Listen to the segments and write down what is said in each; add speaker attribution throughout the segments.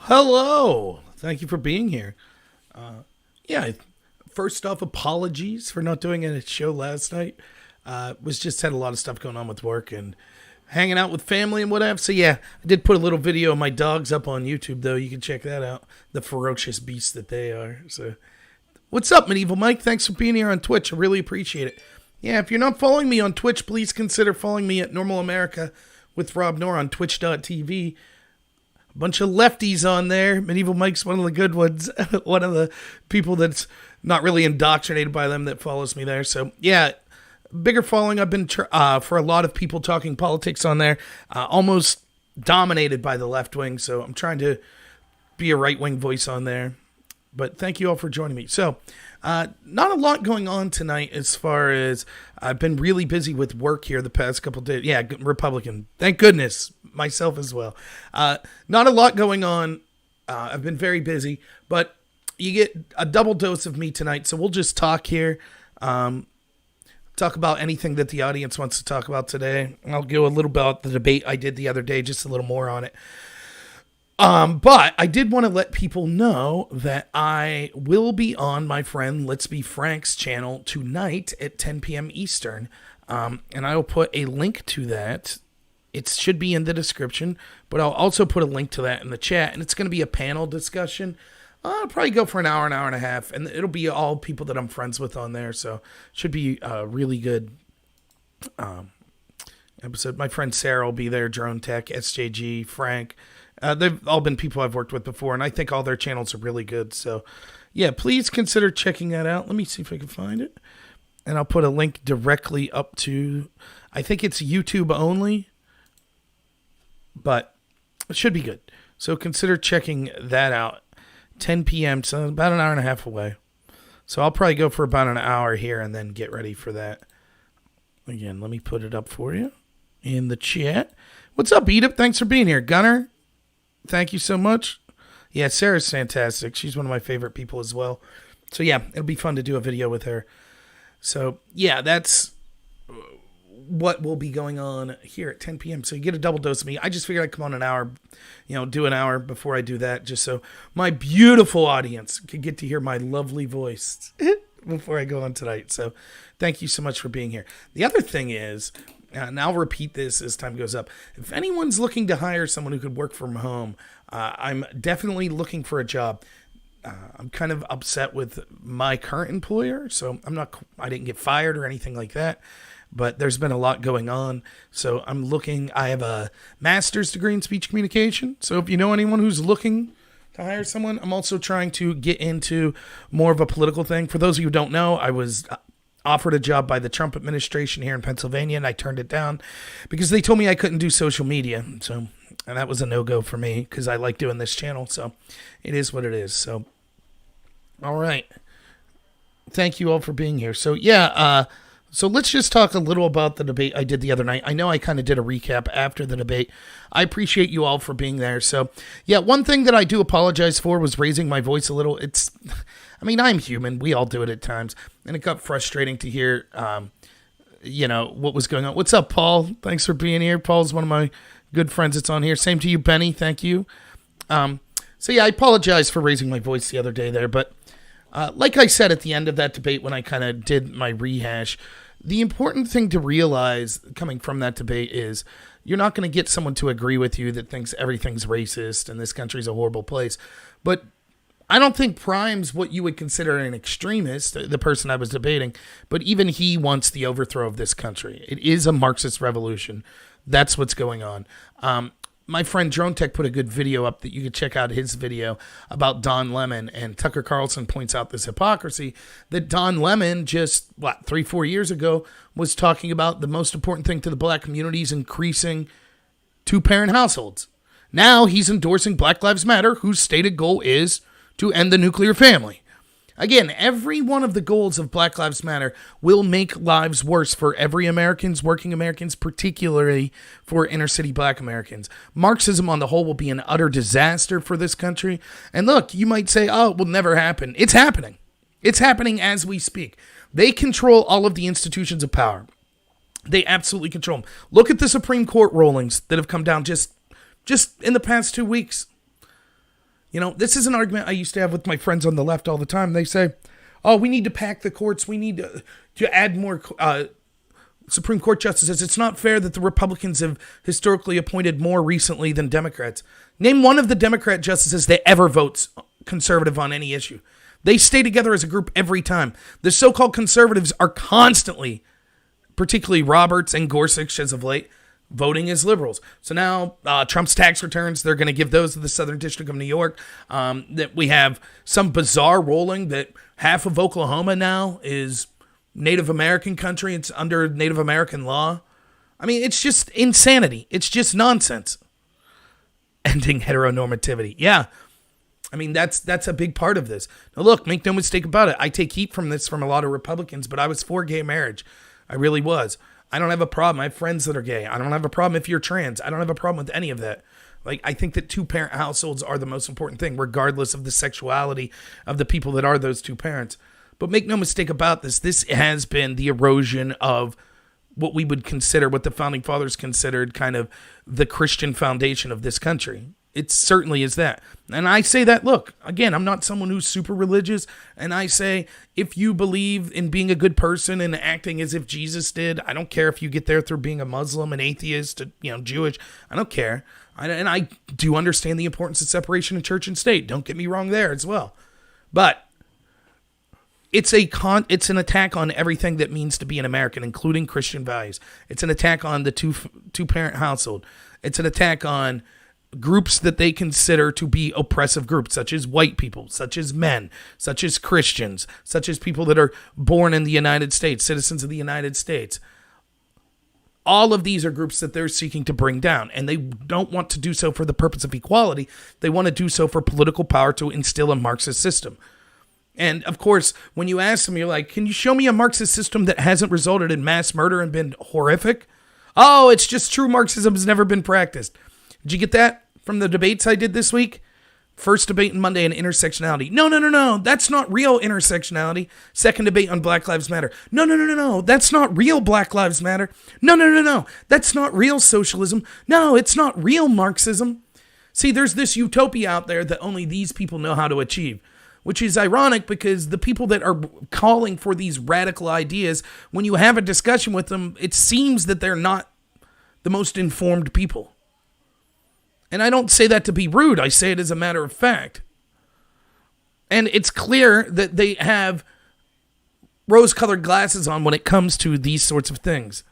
Speaker 1: Hello. Thank you for being here. Yeah, first off, apologies for not doing a show last night. Was just had a lot of stuff going on with work and hanging out with family and whatever. So yeah, I did put a little video of my dogs up on YouTube though. You can check that out. The ferocious beasts that they are. So what's up, Medieval Mike? Thanks for being here on Twitch. I really appreciate it. Yeah, if you're not following me on Twitch, please consider following me at Normal America with Rob Noor on twitch.tv. Bunch of lefties on there. Medieval Mike's one of the good ones. One of the people that's not really indoctrinated by them that follows me there. So, yeah, bigger following. I've been, for a lot of people talking politics on there, almost dominated by the left wing. So, I'm trying to be a right wing voice on there. But thank you all for joining me. So, not a lot going on tonight as far as I've been really busy with work here the past couple of days. Yeah, Republican. Thank goodness. Myself as well. Not a lot going on. I've been very busy, but you get a double dose of me tonight. So we'll just talk here. Talk about anything that the audience wants to talk about today. I'll go a little about the debate I did the other day, just a little more on it. But I did want to let people know that I will be on my friend Let's Be Frank's channel tonight at 10 p.m. Eastern. And I will put a link to that. It should be in the description, but I'll also put a link to that in the chat. And it's going to be a panel discussion. I'll probably go for an hour and a half. And it'll be all people that I'm friends with on there. So it should be a really good episode. My friend Sarah will be there, Drone Tech, SJG, Frank. They've all been people I've worked with before, and I think all their channels are really good. So, yeah, please consider checking that out. Let me see if I can find it. And I'll put a link directly up to, I think it's YouTube only, but it should be good. So consider checking that out. 10 p.m., so about an hour and a half away. So I'll probably go for about an hour here and then get ready for that. Again, let me put it up for you in the chat. What's up, Edith? Thanks for being here. Gunner, thank you so much. Yeah, Sarah's fantastic. She's one of my favorite people as well. So yeah, it'll be fun to do a video with her. So yeah, that's what will be going on here at 10 p.m. So you get a double dose of me. I just figured I'd come on an hour, do an hour before I do that, just so my beautiful audience could get to hear my lovely voice before I go on tonight. So thank you so much for being here. The other thing is, and I'll repeat this as time goes up, if anyone's looking to hire someone who could work from home, I'm definitely looking for a job. I'm kind of upset with my current employer, so I didn't get fired or anything like that, but there's been a lot going on. So I have a master's degree in speech communication. So if you know anyone who's looking to hire someone, I'm also trying to get into more of a political thing. For those of you who don't know, I was offered a job by the Trump administration here in Pennsylvania, and I turned it down because they told me I couldn't do social media. So, and that was a no-go for me because I like doing this channel. So it is what it is. So, all right. Thank you all for being here. So yeah, so let's just talk a little about the debate I did the other night. I know I kind of did a recap after the debate. I appreciate you all for being there. So yeah, one thing that I do apologize for was raising my voice a little. I'm human. We all do it at times. And it got frustrating to hear, what was going on. What's up, Paul? Thanks for being here. Paul's one of my good friends that's on here. Same to you, Benny. Thank you. So yeah, I apologize for raising my voice the other day there. But like I said at the end of that debate when I kind of did my rehash, the important thing to realize coming from that debate is you're not going to get someone to agree with you that thinks everything's racist and this country's a horrible place. But I don't think Prime's what you would consider an extremist, the person I was debating, but even he wants the overthrow of this country. It is a Marxist revolution. That's what's going on. My friend Drone Tech put a good video up that you could check out his video about Don Lemon, and Tucker Carlson points out this hypocrisy that Don Lemon just, 3-4 years ago was talking about the most important thing to the black community is increasing two-parent households. Now he's endorsing Black Lives Matter, whose stated goal is to end the nuclear family. Again, every one of the goals of Black Lives Matter will make lives worse for every Americans, working Americans, particularly for inner city black Americans. Marxism on the whole will be an utter disaster for this country. And look, you might say, oh, it will never happen. It's happening. It's happening as we speak. They control all of the institutions of power. They absolutely control them. Look at the Supreme Court rulings that have come down just in the past 2 weeks. This is an argument I used to have with my friends on the left all the time. They say, oh, we need to pack the courts. We need to add more Supreme Court justices. It's not fair that the Republicans have historically appointed more recently than Democrats. Name one of the Democrat justices that ever votes conservative on any issue. They stay together as a group every time. The so-called conservatives are constantly, particularly Roberts and Gorsuch as of late, voting as liberals. So now Trump's tax returns, they're going to give those to the Southern District of New York. That we have some bizarre ruling that half of Oklahoma now is Native American country. It's under Native American law. I mean, it's just insanity. It's just nonsense. Ending heteronormativity. Yeah. I mean, that's a big part of this. Now, look, make no mistake about it. I take heat from this from a lot of Republicans, but I was for gay marriage. I really was. I don't have a problem. I have friends that are gay. I don't have a problem if you're trans. I don't have a problem with any of that. Like, I think that two-parent households are the most important thing, regardless of the sexuality of the people that are those two parents. But make no mistake about this. This has been the erosion of what we would consider, what the Founding Fathers considered kind of the Christian foundation of this country. It certainly is that. And I say that, look, again, I'm not someone who's super religious. And I say, if you believe in being a good person and acting as if Jesus did, I don't care if you get there through being a Muslim, an atheist, Jewish. I don't care. And I do understand the importance of separation of church and state. Don't get me wrong there as well. But it's an attack on everything that means to be an American, including Christian values. It's an attack on the two-parent household. It's an attack on groups that they consider to be oppressive groups, such as white people, such as men, such as Christians, such as people that are born in the United States, citizens of the United States. All of these are groups that they're seeking to bring down, and they don't want to do so for the purpose of equality. They want to do so for political power to instill a Marxist system. And, of course, when you ask them, you're like, can you show me a Marxist system that hasn't resulted in mass murder and been horrific? Oh, it's just true Marxism has never been practiced. Did you get that from the debates I did this week? First debate on Monday on intersectionality. No. That's not real intersectionality. Second debate on Black Lives Matter. No. That's not real Black Lives Matter. No. That's not real socialism. No, it's not real Marxism. See, there's this utopia out there that only these people know how to achieve, which is ironic because the people that are calling for these radical ideas, when you have a discussion with them, it seems that they're not the most informed people. And I don't say that to be rude. I say it as a matter of fact. And it's clear that they have rose-colored glasses on when it comes to these sorts of things.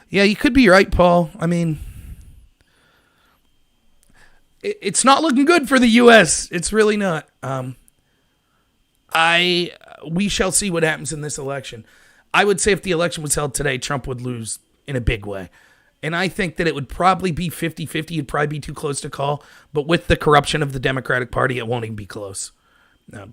Speaker 1: Yeah, you could be right, Paul. I mean, it's not looking good for the U.S. It's really not. We shall see what happens in this election. I would say if the election was held today, Trump would lose in a big way. And I think that it would probably be 50-50. It'd probably be too close to call. But with the corruption of the Democratic Party, it won't even be close.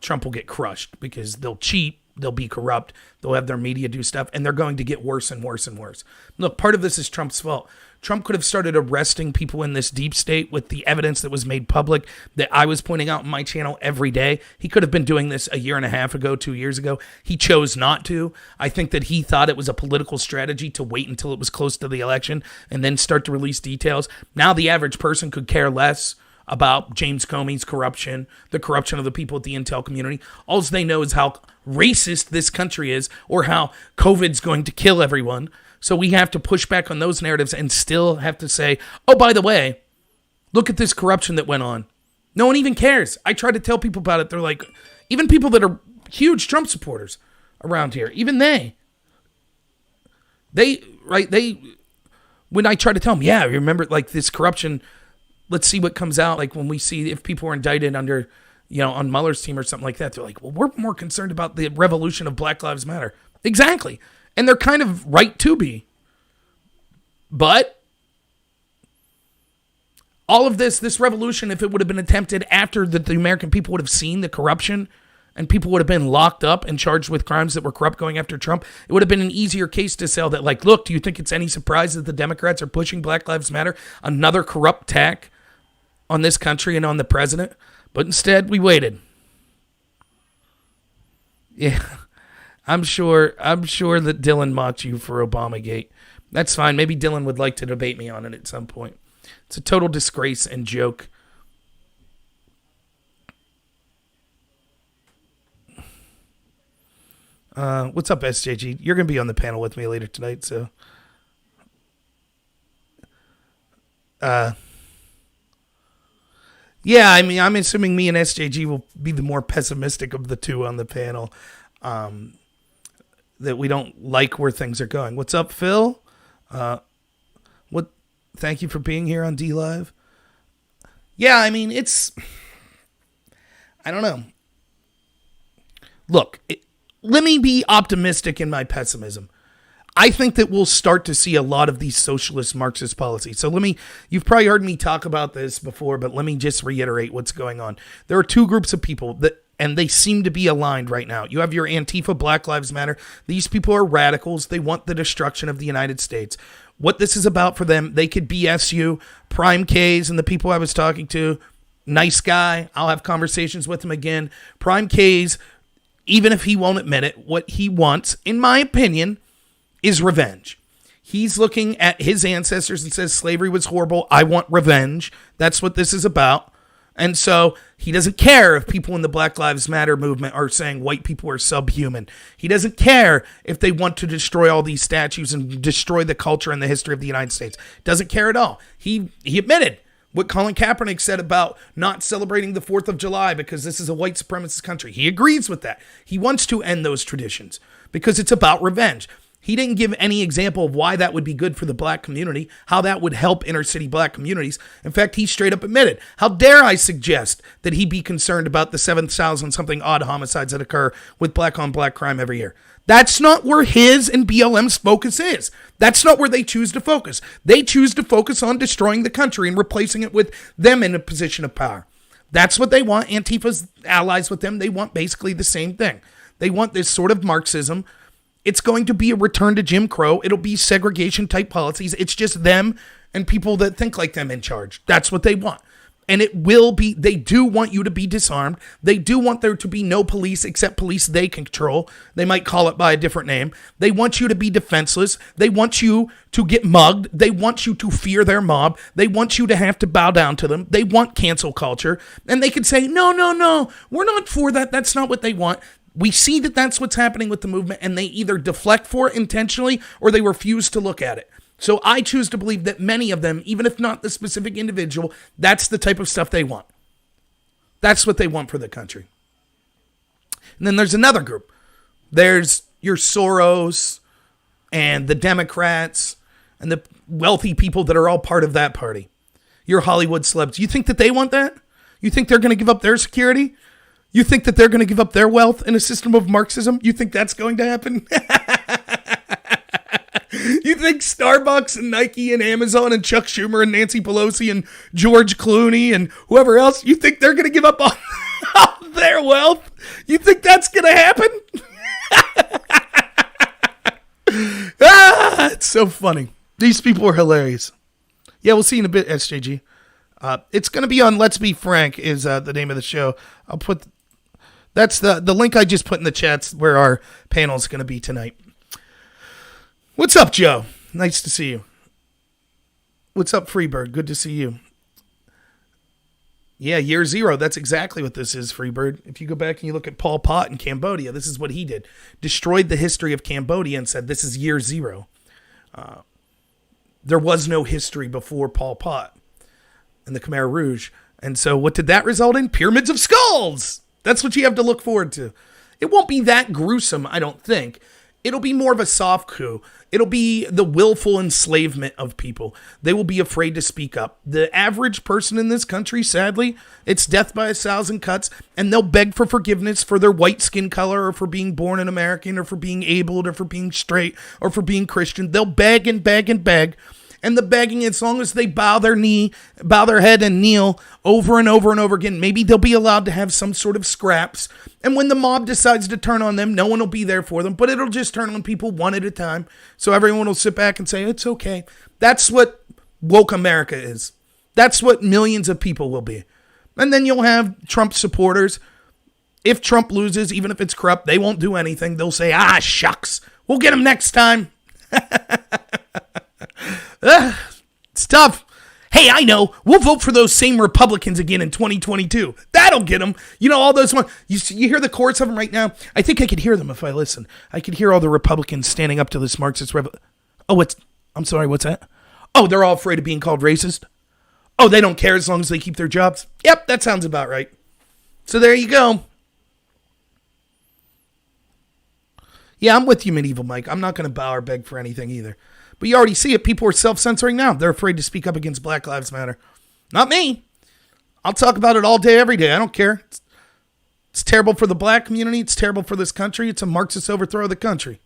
Speaker 1: Trump will get crushed because they'll cheat. They'll be corrupt. They'll have their media do stuff. And they're going to get worse and worse and worse. Look, part of this is Trump's fault. Trump could have started arresting people in this deep state with the evidence that was made public that I was pointing out on my channel every day. He could have been doing this a year and a half ago, 2 years ago. He chose not to. I think that he thought it was a political strategy to wait until it was close to the election and then start to release details. Now the average person could care less about James Comey's corruption, the corruption of the people at the intel community. All they know is how racist this country is or how COVID's going to kill everyone. So we have to push back on those narratives and still have to say, oh, by the way, look at this corruption that went on. No one even cares. I try to tell people about it. They're like, even people that are huge Trump supporters around here, even when I try to tell them, yeah, remember like this corruption, let's see what comes out. Like when we see if people are indicted under, on Mueller's team or something like that, they're like, well, we're more concerned about the revolution of Black Lives Matter. Exactly. And they're kind of right to be. But all of this revolution, if it would have been attempted after the American people would have seen the corruption and people would have been locked up and charged with crimes that were corrupt going after Trump, it would have been an easier case to sell that, like, look, do you think it's any surprise that the Democrats are pushing Black Lives Matter, another corrupt tack on this country and on the president? But instead, we waited. Yeah. I'm sure that Dylan mocked you for Obamagate, That's fine. Maybe Dylan would like to debate me on it at some point. It's a total disgrace and joke. What's up, SJG? You're going to be on the panel with me later tonight, so... Yeah, I mean, I'm assuming me and SJG will be the more pessimistic of the two on the panel. That we don't like where things are going. What's up, Phil? Thank you for being here on D Live. Yeah, I mean, I don't know. Look, let me be optimistic in my pessimism. I think that we'll start to see a lot of these socialist Marxist policies. So you've probably heard me talk about this before, but let me just reiterate what's going on. There are two groups of people and they seem to be aligned right now. You have your Antifa, Black Lives Matter. These people are radicals. They want the destruction of the United States. What this is about for them, they could BS you. Prime K's and the people I was talking to, nice guy. I'll have conversations with him again. Prime K's, even if he won't admit it, what he wants, in my opinion, is revenge. He's looking at his ancestors and says slavery was horrible. I want revenge. That's what this is about. And so he doesn't care if people in the Black Lives Matter movement are saying white people are subhuman. He doesn't care if they want to destroy all these statues and destroy the culture and the history of the United States. Doesn't care at all. He admitted what Colin Kaepernick said about not celebrating the 4th of July because this is a white supremacist country. He agrees with that. He wants to end those traditions because it's about revenge. He didn't give any example of why that would be good for the black community, how that would help inner city black communities. In fact, he straight up admitted, how dare I suggest that he be concerned about the 7,000 something odd homicides that occur with black on black crime every year. That's not where his and BLM's focus is. That's not where they choose to focus. They choose to focus on destroying the country and replacing it with them in a position of power. That's what they want. Antifa's allies with them. They want basically the same thing. They want this sort of Marxism. It's going to be a return to Jim Crow. It'll be segregation type policies. It's just them and people that think like them in charge. That's what they want. And it will be, they do want you to be disarmed. They do want there to be no police except police they control. They might call it by a different name. They want you to be defenseless. They want you to get mugged. They want you to fear their mob. They want you to have to bow down to them. They want cancel culture. And they could say, no, we're not for that. That's not what they want. We see that that's what's happening with the movement, and they either deflect for it intentionally or they refuse to look at it. So I choose to believe that many of them, even if not the specific individual, that's the type of stuff they want. That's what they want for the country. And then there's another group. There's your Soros and the Democrats and the wealthy people that are all part of that party. Your Hollywood celebs. You think that they want that? You think they're going to give up their security? You think that they're going to give up their wealth in a system of Marxism? You think that's going to happen? You think Starbucks and Nike and Amazon and Chuck Schumer and Nancy Pelosi and George Clooney and whoever else, you think they're going to give up all their wealth? You think that's going to happen? It's so funny. These people are hilarious. Yeah, we'll see you in a bit, SJG. It's going to be on Let's Be Frank is the name of the show. I'll put... That's the link I just put in the chats where our panel is going to be tonight. What's up, Joe? Nice to see you. What's up, Freebird? Good to see you. Yeah, year zero. That's exactly what this is, Freebird. If you go back and you look at Pol Pot in Cambodia, this is what he did. Destroyed the history of Cambodia and said, this is year zero. There was no history before Pol Pot and the Khmer Rouge. And so what did that result in? Pyramids of skulls. That's what you have to look forward to. It won't be that gruesome, I don't think. It'll be more of a soft coup. It'll be the willful enslavement of people. They will be afraid to speak up. The average person in this country, sadly, it's death by 1,000 cuts, and they'll beg for forgiveness for their white skin color or for being born an American or for being abled or for being straight or for being Christian. They'll beg and beg and beg. And the begging, as long as they bow their head and kneel over and over and over again, maybe they'll be allowed to have some sort of scraps. And when the mob decides to turn on them, no one will be there for them, but it'll just turn on people one at a time. So everyone will sit back and say, it's okay. That's what woke America is. That's what millions of people will be. And then you'll have Trump supporters. If Trump loses, even if it's corrupt, they won't do anything. They'll say, shucks, we'll get him next time. It's tough. Hey, I know. We'll vote for those same Republicans again in 2022. That'll get them. You know, all those ones. You hear the chorus of them right now? I think I could hear them if I listen. I could hear all the Republicans standing up to this Marxist revolution. Oh, I'm sorry, what's that? Oh, they're all afraid of being called racist? Oh, they don't care as long as they keep their jobs? Yep, that sounds about right. So there you go. Yeah, I'm with you, Medieval Mike. I'm not going to bow or beg for anything either. But you already see it. People are self-censoring now. They're afraid to speak up against Black Lives Matter. Not me. I'll talk about it all day, every day. I don't care. It's terrible for the black community. It's terrible for this country. It's a Marxist overthrow of the country.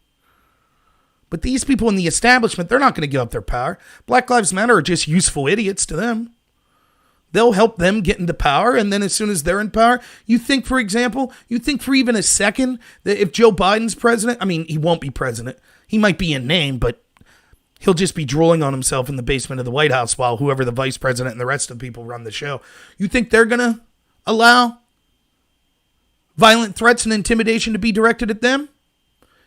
Speaker 1: But these people in the establishment, they're not going to give up their power. Black Lives Matter are just useful idiots to them. They'll help them get into power, and then as soon as they're in power, you think, for example, for even a second that if Joe Biden's president, I mean, he won't be president. He might be in name, but he'll just be drooling on himself in the basement of the White House while whoever the vice president and the rest of the people run the show. You think they're going to allow violent threats and intimidation to be directed at them?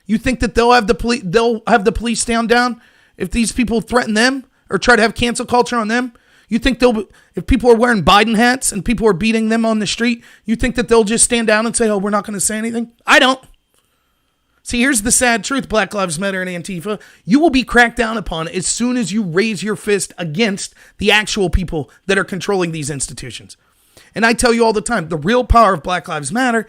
Speaker 1: You think that they'll have the police stand down if these people threaten them or try to have cancel culture on them? You think if people are wearing Biden hats and people are beating them on the street, you think that they'll just stand down and say, oh, we're not going to say anything? I don't. See, here's the sad truth, Black Lives Matter and Antifa. You will be cracked down upon as soon as you raise your fist against the actual people that are controlling these institutions. And I tell you all the time, the real power of Black Lives Matter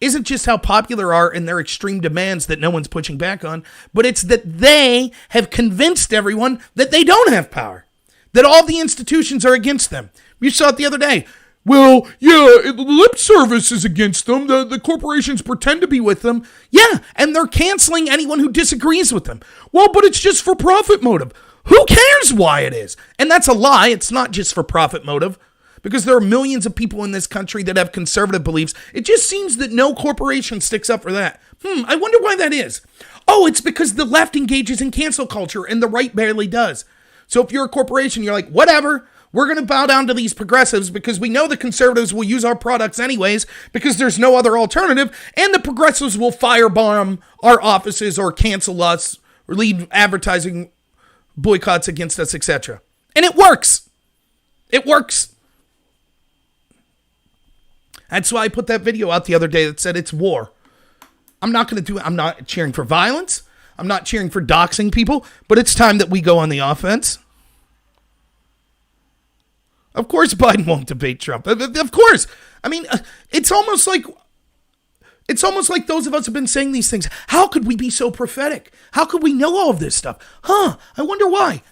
Speaker 1: isn't just how popular are in their extreme demands that no one's pushing back on, but it's that they have convinced everyone that they don't have power. That all the institutions are against them. You saw it the other day. Well, yeah, lip service is against them. The corporations pretend to be with them. Yeah, and they're canceling anyone who disagrees with them. Well, but it's just for profit motive. Who cares why it is? And that's a lie. It's not just for profit motive. Because there are millions of people in this country that have conservative beliefs. It just seems that no corporation sticks up for that. I wonder why that is. Oh, it's because the left engages in cancel culture and the right barely does. So if you're a corporation, you're like, whatever, we're going to bow down to these progressives because we know the conservatives will use our products anyways because there's no other alternative, and the progressives will firebomb our offices or cancel us or lead advertising boycotts against us, etc. And it works. It works. That's why I put that video out the other day that said it's war. I'm not cheering for violence. I'm not cheering for doxing people, but it's time that we go on the offense. Of course Biden won't debate Trump. Of course. I mean, it's almost like those of us have been saying these things. How could we be so prophetic? How could we know all of this stuff? I wonder why.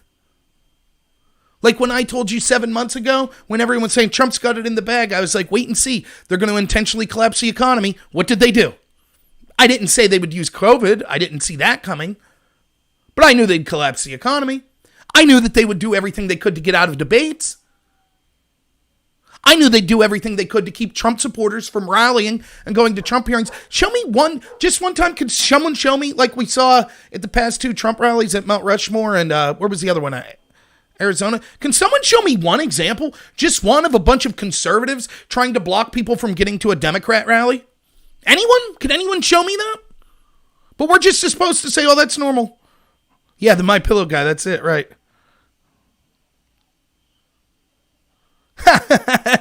Speaker 1: Like when I told you 7 months ago, when everyone was saying Trump's got it in the bag, I was like, wait and see. They're going to intentionally collapse the economy. What did they do? I didn't say they would use COVID. I didn't see that coming. But I knew they'd collapse the economy. I knew that they would do everything they could to get out of debates. I knew they'd do everything they could to keep Trump supporters from rallying and going to Trump hearings. Show me one time, could someone show me, like we saw at the past 2 Trump rallies at Mount Rushmore and where was the other one? Arizona. Can someone show me one example, just one, of a bunch of conservatives trying to block people from getting to a Democrat rally? Anyone? Can anyone show me that? But we're just supposed to say, oh, that's normal. Yeah, the MyPillow guy, that's it, right.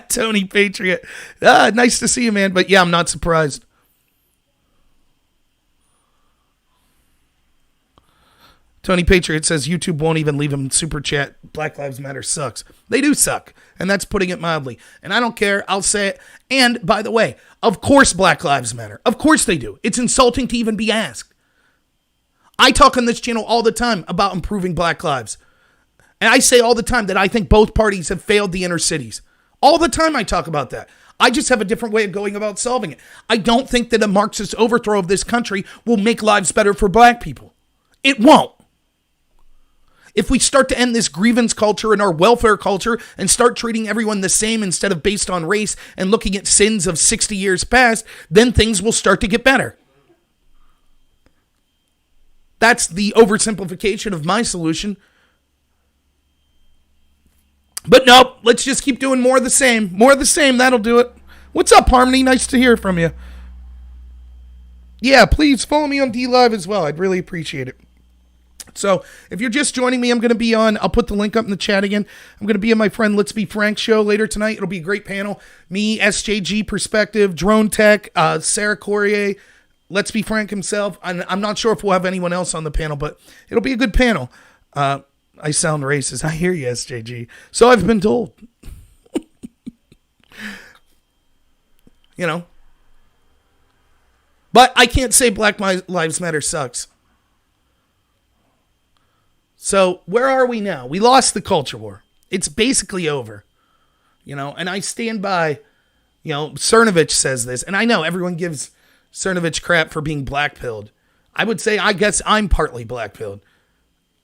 Speaker 1: Tony Patriot. Nice to see you, man. But yeah, I'm not surprised. Tony Patriot says YouTube won't even leave him super chat. Black Lives Matter sucks. They do suck. And that's putting it mildly. And I don't care. I'll say it. And by the way, of course Black Lives Matter. Of course they do. It's insulting to even be asked. I talk on this channel all the time about improving black lives. And I say all the time that I think both parties have failed the inner cities. All the time I talk about that. I just have a different way of going about solving it. I don't think that a Marxist overthrow of this country will make lives better for black people. It won't. If we start to end this grievance culture and our welfare culture and start treating everyone the same instead of based on race and looking at sins of 60 years past, then things will start to get better. That's the oversimplification of my solution. But nope, let's just keep doing more of the same. More of the same, that'll do it. What's up, Harmony? Nice to hear from you. Yeah, please follow me on DLive as well. I'd really appreciate it. So if you're just joining me, I'm going to be on, I'll put the link up in the chat again. I'm going to be on my friend Let's Be Frank show later tonight. It'll be a great panel. Me, SJG Perspective, Drone Tech, Sarah Courier, Let's Be Frank himself. I'm not sure if we'll have anyone else on the panel, but it'll be a good panel. I sound racist. I hear you, SJG. So I've been told. You know. But I can't say Black Lives Matter sucks. So where are we now? We lost the culture war. It's basically over. You know, and I stand by, you know, Cernovich says this, and I know everyone gives Cernovich crap for being black-pilled. I would say, I guess I'm partly black-pilled.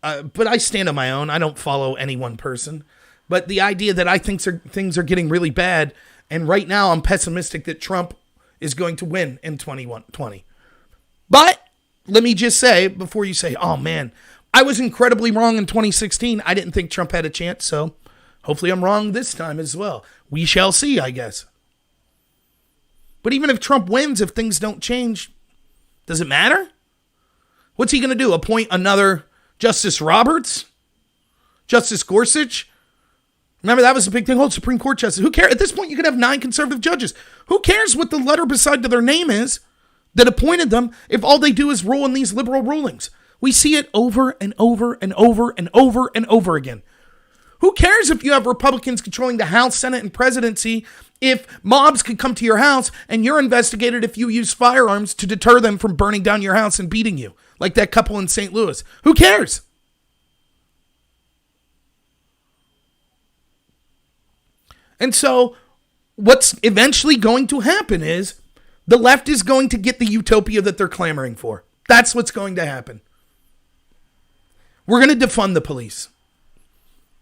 Speaker 1: But I stand on my own. I don't follow any one person. But the idea that I think things are getting really bad, and right now I'm pessimistic that Trump is going to win in 2020. But let me just say, before you say, oh man, I was incredibly wrong in 2016. I didn't think Trump had a chance, so hopefully I'm wrong this time as well. We shall see, I guess. But even if Trump wins, if things don't change, does it matter? What's he going to do? Appoint another Justice Roberts? Justice Gorsuch? Remember, that was a big thing. Oh, Supreme Court justice. Who cares? At this point, you could have 9 conservative judges. Who cares what the letter beside their name is that appointed them if all they do is rule in these liberal rulings? We see it over and over and over and over and over again. Who cares if you have Republicans controlling the House, Senate, and presidency if mobs could come to your house and you're investigated if you use firearms to deter them from burning down your house and beating you, like that couple in St. Louis? Who cares? And so what's eventually going to happen is the left is going to get the utopia that they're clamoring for. That's what's going to happen. We're going to defund the police.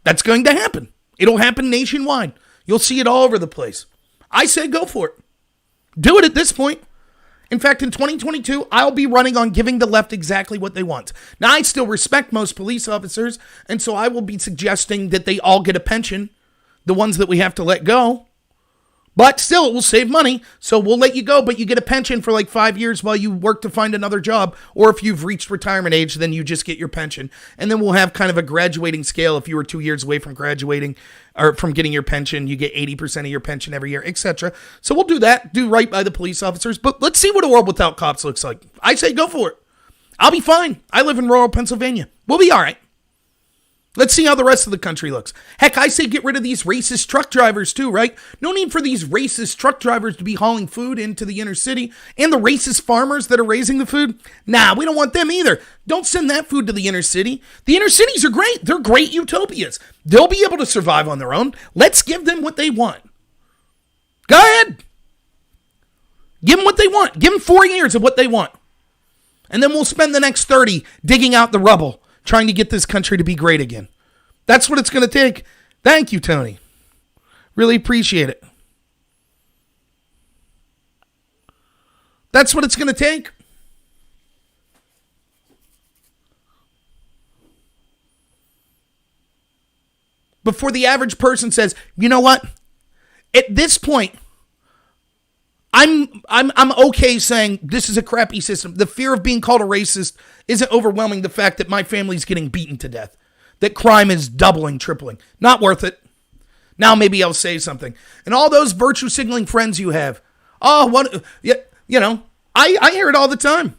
Speaker 1: That's going to happen. It'll happen nationwide. You'll see it all over the place. I say go for it. Do it at this point. In fact, in 2022, I'll be running on giving the left exactly what they want. Now, I still respect most police officers, and so I will be suggesting that they all get a pension, the ones that we have to let go. But still, it will save money, so we'll let you go, but you get a pension for like 5 years while you work to find another job. Or if you've reached retirement age, then you just get your pension. And then we'll have kind of a graduating scale. If you were 2 years away from graduating or from getting your pension, you get 80% of your pension every year, etc. So we'll do that, do right by the police officers. But let's see what a world without cops looks like. I say go for it. I'll be fine. I live in rural Pennsylvania. We'll be all right. Let's see how the rest of the country looks. Heck, I say get rid of these racist truck drivers too, right? No need for these racist truck drivers to be hauling food into the inner city. And the racist farmers that are raising the food. Nah, we don't want them either. Don't send that food to the inner city. The inner cities are great. They're great utopias. They'll be able to survive on their own. Let's give them what they want. Go ahead. Give them what they want. Give them 4 years of what they want. And then we'll spend the next 30 digging out the rubble, trying to get this country to be great again. That's what it's going to take. Thank you, Tony. Really appreciate it. That's what it's going to take. Before the average person says, you know what? At this point, I'm okay saying this is a crappy system. The fear of being called a racist isn't overwhelming the fact that my family's getting beaten to death. That crime is doubling, tripling. Not worth it. Now maybe I'll say something. And all those virtue signaling friends you have. Oh, what? You know, I hear it all the time.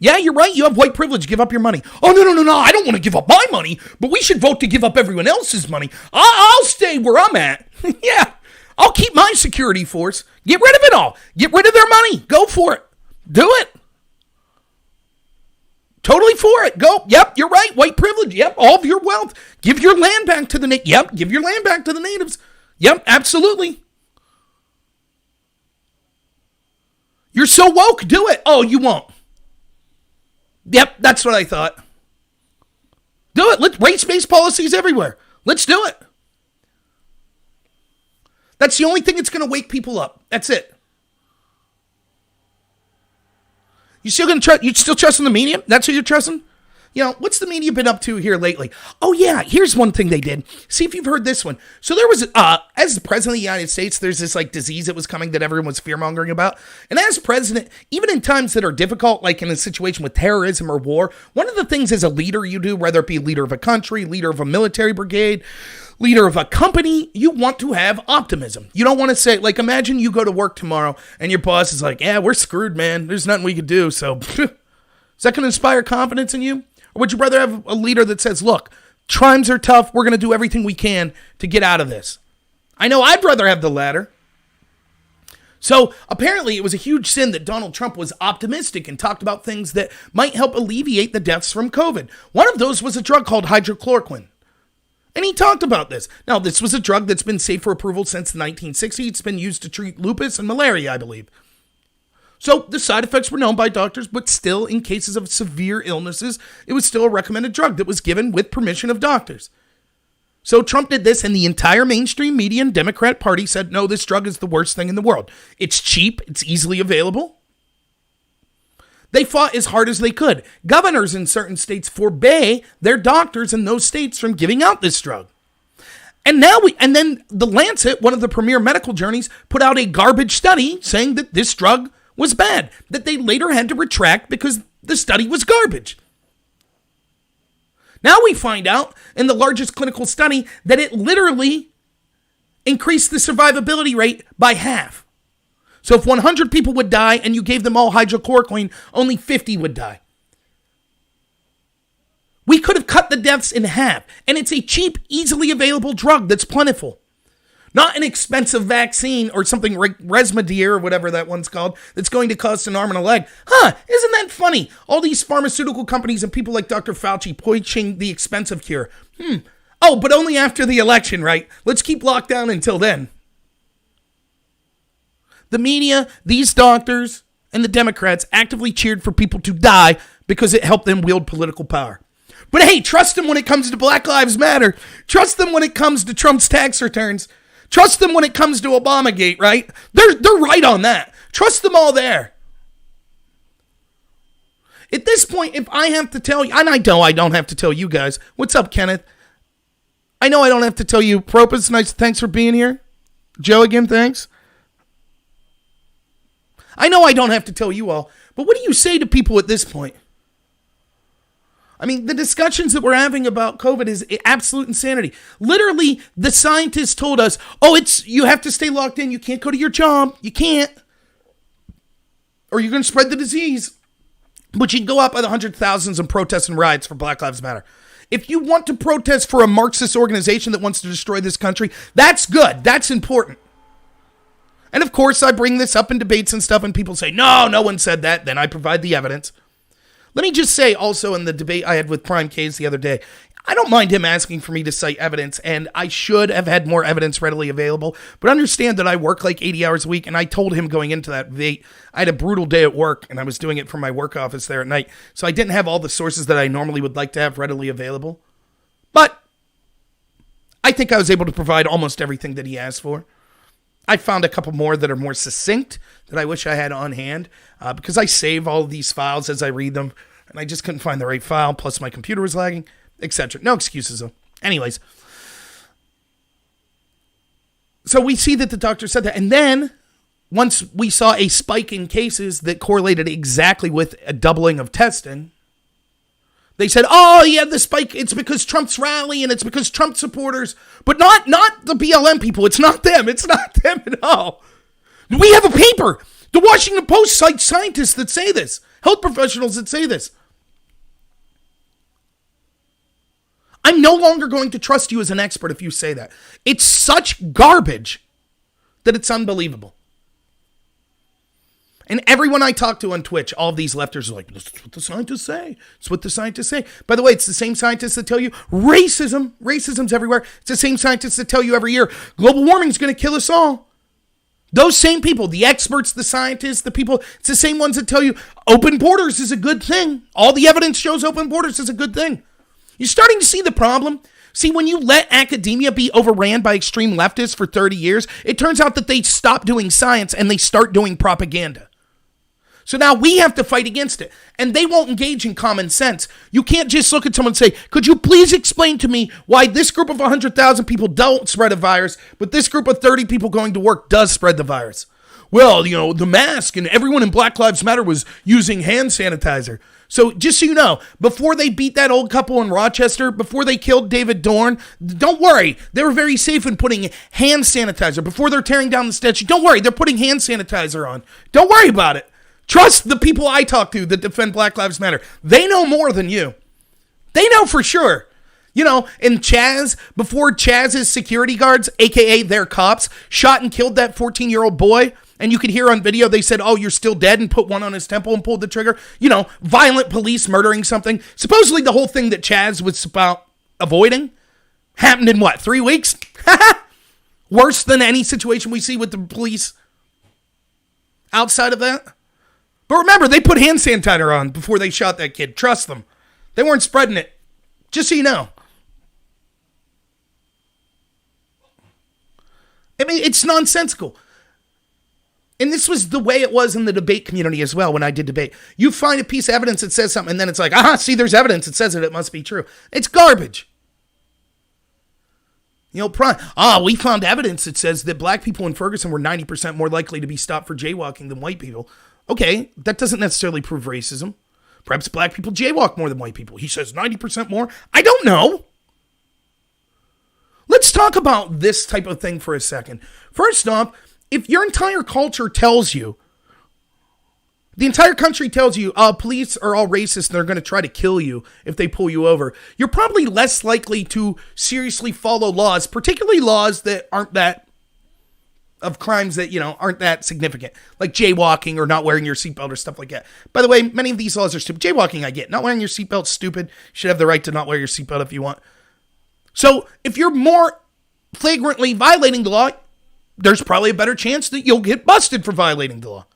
Speaker 1: Yeah, you're right. You have white privilege. Give up your money. Oh, no. I don't want to give up my money, but we should vote to give up everyone else's money. I'll stay where I'm at. Yeah. I'll keep my security force. Get rid of it all. Get rid of their money. Go for it. Do it. Totally for it. Go. Yep, you're right. White privilege. Yep, all of your wealth. Give your land back to the natives. Yep, give your land back to the natives. Yep, absolutely. You're so woke. Do it. Oh, you won't. Yep, that's what I thought. Do it. Let's race-based policies everywhere. Let's do it. That's the only thing that's going to wake people up. That's it. You still trusting the media? That's who you're trusting? What's the media been up to here lately? Oh, yeah, here's one thing they did. See if you've heard this one. So there was, as the president of the United States, there's this disease that was coming that everyone was fear-mongering about. And as president, even in times that are difficult, like in a situation with terrorism or war, one of the things as a leader you do, whether it be leader of a country, leader of a military brigade, leader of a company, you want to have optimism. You don't want to say, imagine you go to work tomorrow and your boss is like, yeah, we're screwed, man. There's nothing we can do. So is that going to inspire confidence in you? Or would you rather have a leader that says, look, times are tough. We're going to do everything we can to get out of this? I know I'd rather have the latter. So apparently it was a huge sin that Donald Trump was optimistic and talked about things that might help alleviate the deaths from COVID. One of those was a drug called hydrochloroquine. And he talked about this. Now, this was a drug that's been safe for approval since the 1960s. It's been used to treat lupus and malaria, I believe. So the side effects were known by doctors, but still, in cases of severe illnesses, it was still a recommended drug that was given with permission of doctors. So Trump did this, and the entire mainstream media and Democrat Party said, no, this drug is the worst thing in the world. It's cheap. It's easily available. They fought as hard as they could. Governors in certain states forbade their doctors in those states from giving out this drug. And then The Lancet, one of the premier medical journals, put out a garbage study saying that this drug was bad, that they later had to retract because the study was garbage. Now we find out in the largest clinical study that it literally increased the survivability rate by half. So if 100 people would die and you gave them all hydrochloroquine, only 50 would die. We could have cut the deaths in half, and it's a cheap, easily available drug that's plentiful. Not an expensive vaccine or something Resmedier or whatever that one's called that's going to cost an arm and a leg. Isn't that funny? All these pharmaceutical companies and people like Dr. Fauci pushing the expensive cure. Oh, but only after the election, right? Let's keep locked down until then. The media, these doctors, and the Democrats actively cheered for people to die because it helped them wield political power. But hey, trust them when it comes to Black Lives Matter. Trust them when it comes to Trump's tax returns. Trust them when it comes to Obamagate, right? They're right on that. Trust them all there. At this point, if I have to tell you, and I know I don't have to tell you guys. What's up, Kenneth? I know I don't have to tell you. Propus, nice, thanks for being here. Joe, again, thanks. I know I don't have to tell you all, but what do you say to people at this point? I mean, the discussions that we're having about COVID is absolute insanity. Literally, the scientists told us, you have to stay locked in. You can't go to your job. You can't. Or you're going to spread the disease. But you can go out by the hundred thousands and protest and riots for Black Lives Matter. If you want to protest for a Marxist organization that wants to destroy this country, that's good. That's important. And of course, I bring this up in debates and stuff, and people say, no one said that. Then I provide the evidence. Let me just say also in the debate I had with Prime Case the other day, I don't mind him asking for me to cite evidence, and I should have had more evidence readily available, but understand that I work like 80 hours a week, and I told him going into that debate, I had a brutal day at work, and I was doing it from my work office there at night, so I didn't have all the sources that I normally would like to have readily available. But I think I was able to provide almost everything that he asked for. I found a couple more that are more succinct that I wish I had on hand because I save all of these files as I read them, and I just couldn't find the right file, plus my computer was lagging, etc. No excuses, though. Anyways, so we see that the doctor said that, and then once we saw a spike in cases that correlated exactly with a doubling of testing, they said, the spike, it's because Trump's rally and it's because Trump supporters, but not the BLM people. It's not them. It's not them at all. We have a paper. The Washington Post cites scientists that say this, health professionals that say this. I'm no longer going to trust you as an expert if you say that. It's such garbage that it's unbelievable. And everyone I talk to on Twitch, all of these lefters are like, this is what the scientists say. It's what the scientists say. By the way, it's the same scientists that tell you racism's everywhere. It's the same scientists that tell you every year, global warming is going to kill us all. Those same people, the experts, the scientists, the people, it's the same ones that tell you open borders is a good thing. All the evidence shows open borders is a good thing. You're starting to see the problem. See, when you let academia be overran by extreme leftists for 30 years, it turns out that they stop doing science and they start doing propaganda. So now we have to fight against it. And they won't engage in common sense. You can't just look at someone and say, could you please explain to me why this group of 100,000 people don't spread a virus, but this group of 30 people going to work does spread the virus? Well, the mask and everyone in Black Lives Matter was using hand sanitizer. So just so you know, before they beat that old couple in Rochester, before they killed David Dorn, don't worry. They were very safe in putting hand sanitizer. Before they're tearing down the statue, don't worry. They're putting hand sanitizer on. Don't worry about it. Trust the people I talk to that defend Black Lives Matter. They know more than you. They know for sure. In Chaz, before Chaz's security guards, a.k.a. their cops, shot and killed that 14-year-old boy, and you could hear on video, they said, oh, you're still dead, and put one on his temple and pulled the trigger. Violent police murdering something. Supposedly the whole thing that Chaz was about avoiding happened in 3 weeks? Worse than any situation we see with the police outside of that. But remember, they put hand sanitizer on before they shot that kid. Trust them. They weren't spreading it. Just so you know. I mean, it's nonsensical. And this was the way it was in the debate community as well when I did debate. You find a piece of evidence that says something, and then it's like, see, there's evidence that says it must be true. It's garbage. We found evidence that says that black people in Ferguson were 90% more likely to be stopped for jaywalking than white people. Okay, that doesn't necessarily prove racism. Perhaps black people jaywalk more than white people. He says 90% more. I don't know. Let's talk about this type of thing for a second. First off, if your entire culture tells you, the entire country tells you, police are all racist and they're going to try to kill you if they pull you over, you're probably less likely to seriously follow laws, particularly laws that aren't that, of crimes that, aren't that significant, like jaywalking or not wearing your seatbelt or stuff like that. By the way, many of these laws are stupid. Jaywalking, I get. Not wearing your seatbelt, stupid. You should have the right to not wear your seatbelt if you want. So if you're more flagrantly violating the law, there's probably a better chance that you'll get busted for violating the law.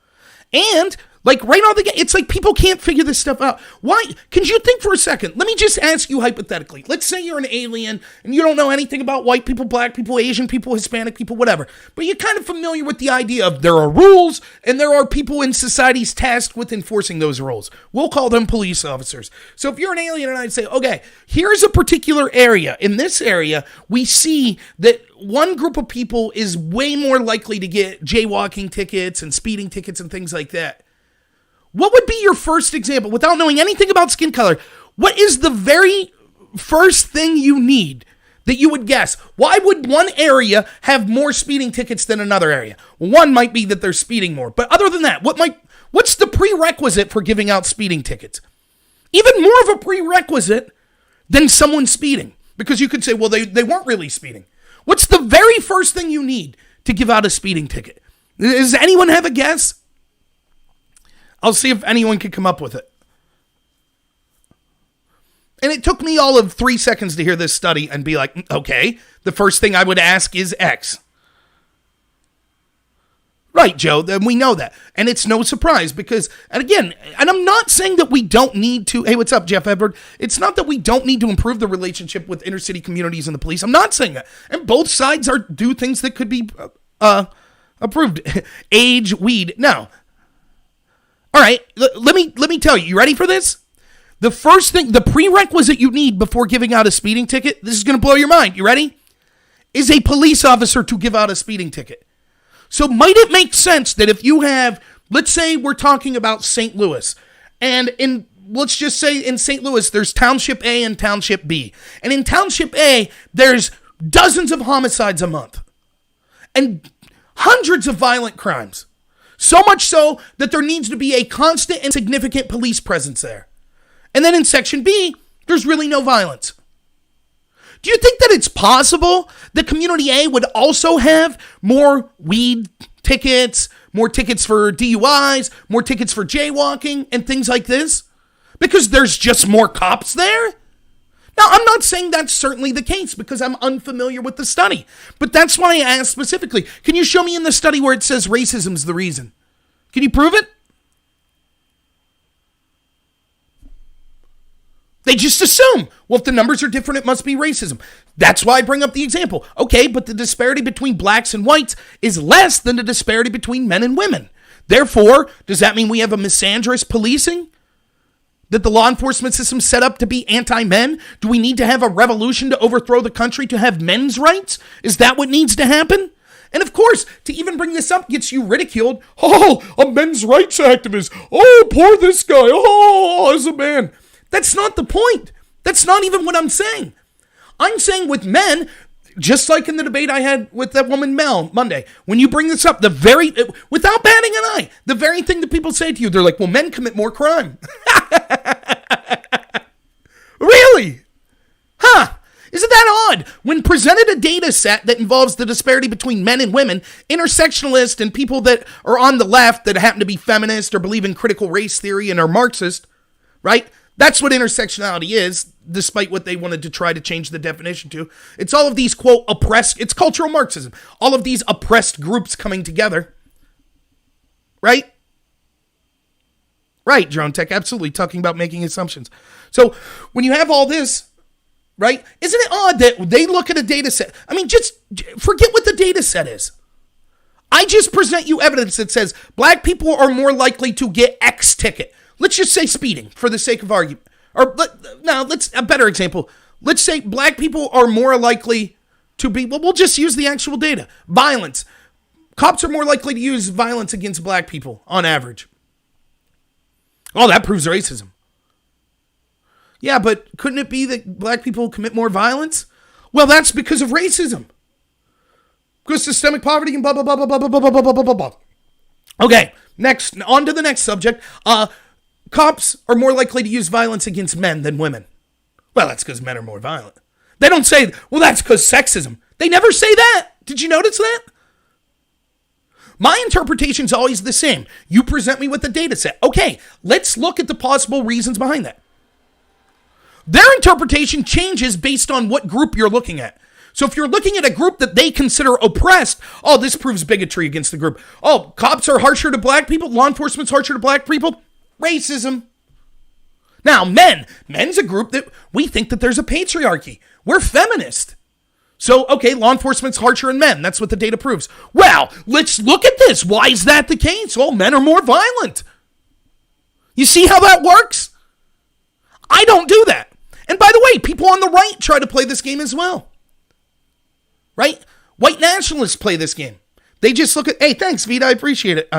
Speaker 1: And right out the gate, it's like people can't figure this stuff out. Why? Can you think for a second? Let me just ask you hypothetically. Let's say you're an alien and you don't know anything about white people, black people, Asian people, Hispanic people, whatever. But you're kind of familiar with the idea of there are rules and there are people in societies tasked with enforcing those rules. We'll call them police officers. So if you're an alien and I'd say, okay, here's a particular area. In this area, we see that one group of people is way more likely to get jaywalking tickets and speeding tickets and things like that. What would be your first example, without knowing anything about skin color? What is the very first thing you need that you would guess? Why would one area have more speeding tickets than another area? One might be that they're speeding more. But other than that, what's the prerequisite for giving out speeding tickets? Even more of a prerequisite than someone speeding. Because you could say, well, they weren't really speeding. What's the very first thing you need to give out a speeding ticket? Does anyone have a guess? I'll see if anyone can come up with it. And it took me all of 3 seconds to hear this study and be like, okay, the first thing I would ask is X. Right, Joe, then we know that. And it's no surprise because, and I'm not saying that we don't need to, hey, what's up, Jeff Edward? It's not that we don't need to improve the relationship with inner city communities and the police. I'm not saying that. And both sides do things that could be approved. Age, weed, no. All right, let me tell you. You ready for this? The first thing, the prerequisite you need before giving out a speeding ticket, this is going to blow your mind. You ready? Is a police officer to give out a speeding ticket. So might it make sense that if you have, let's say we're talking about St. Louis, and let's just say in St. Louis, there's Township A and Township B. And in Township A, there's dozens of homicides a month and hundreds of violent crimes. So much so that there needs to be a constant and significant police presence there. And then in Section B, there's really no violence. Do you think that it's possible that Community A would also have more weed tickets, more tickets for DUIs, more tickets for jaywalking, and things like this? Because there's just more cops there? Now, I'm not saying that's certainly the case because I'm unfamiliar with the study. But that's why I asked specifically, can you show me in the study where it says racism's the reason? Can you prove it? They just assume, well, if the numbers are different, it must be racism. That's why I bring up the example. Okay, but the disparity between blacks and whites is less than the disparity between men and women. Therefore, does that mean we have a misandrous policing? That the law enforcement system set up to be anti-men? Do we need to have a revolution to overthrow the country to have men's rights? Is that what needs to happen? And of course, to even bring this up gets you ridiculed. Oh, a men's rights activist. Oh, poor this guy. Oh, as a man. That's not the point. That's not even what I'm saying. I'm saying with men, just like in the debate I had with that woman Mel Monday, when you bring this up, without batting an eye, the very thing that people say to you, they're like, well, men commit more crime. Really? Huh? Isn't that odd? When presented a data set that involves the disparity between men and women, intersectionalists and people that are on the left that happen to be feminist or believe in critical race theory and are Marxist, right? That's what intersectionality is, despite what they wanted to try to change the definition to. It's all of these, quote, oppressed, it's cultural Marxism. All of these oppressed groups coming together, right? Right, Drone Tech, absolutely, talking about making assumptions. So when you have all this, right, isn't it odd that they look at a data set? I mean, just forget what the data set is. I just present you evidence that says black people are more likely to get X ticket. Let's just say speeding for the sake of argument. Or let's a better example. Let's say black people are more likely to be, well, we'll just use the actual data. Violence. Cops are more likely to use violence against black people on average. Oh, that proves racism. Yeah, but couldn't it be that black people commit more violence? Well, that's because of racism. Because systemic poverty and blah, blah, blah, blah, blah, blah, blah, blah, blah, blah, blah. Okay, next, on to the next subject. Cops are more likely to use violence against men than women. Well, that's because men are more violent. They don't say, well, that's because sexism. They never say that. Did you notice that? My interpretation is always the same. You present me with the data set. Okay, let's look at the possible reasons behind that. Their interpretation changes based on what group you're looking at. So if you're looking at a group that they consider oppressed, oh, this proves bigotry against the group. Oh, cops are harsher to black people. Law enforcement's harsher to black people. Racism. Now, men's a group that we think that there's a patriarchy. We're feminist. So, okay, law enforcement's harsher in men. That's what the data proves. Well, let's look at this. Why is that the case? Oh, men are more violent. You see how that works? I don't do that. And by the way, people on the right try to play this game as well. Right? White nationalists play this game. They just look at, hey, thanks, Vita, I appreciate it.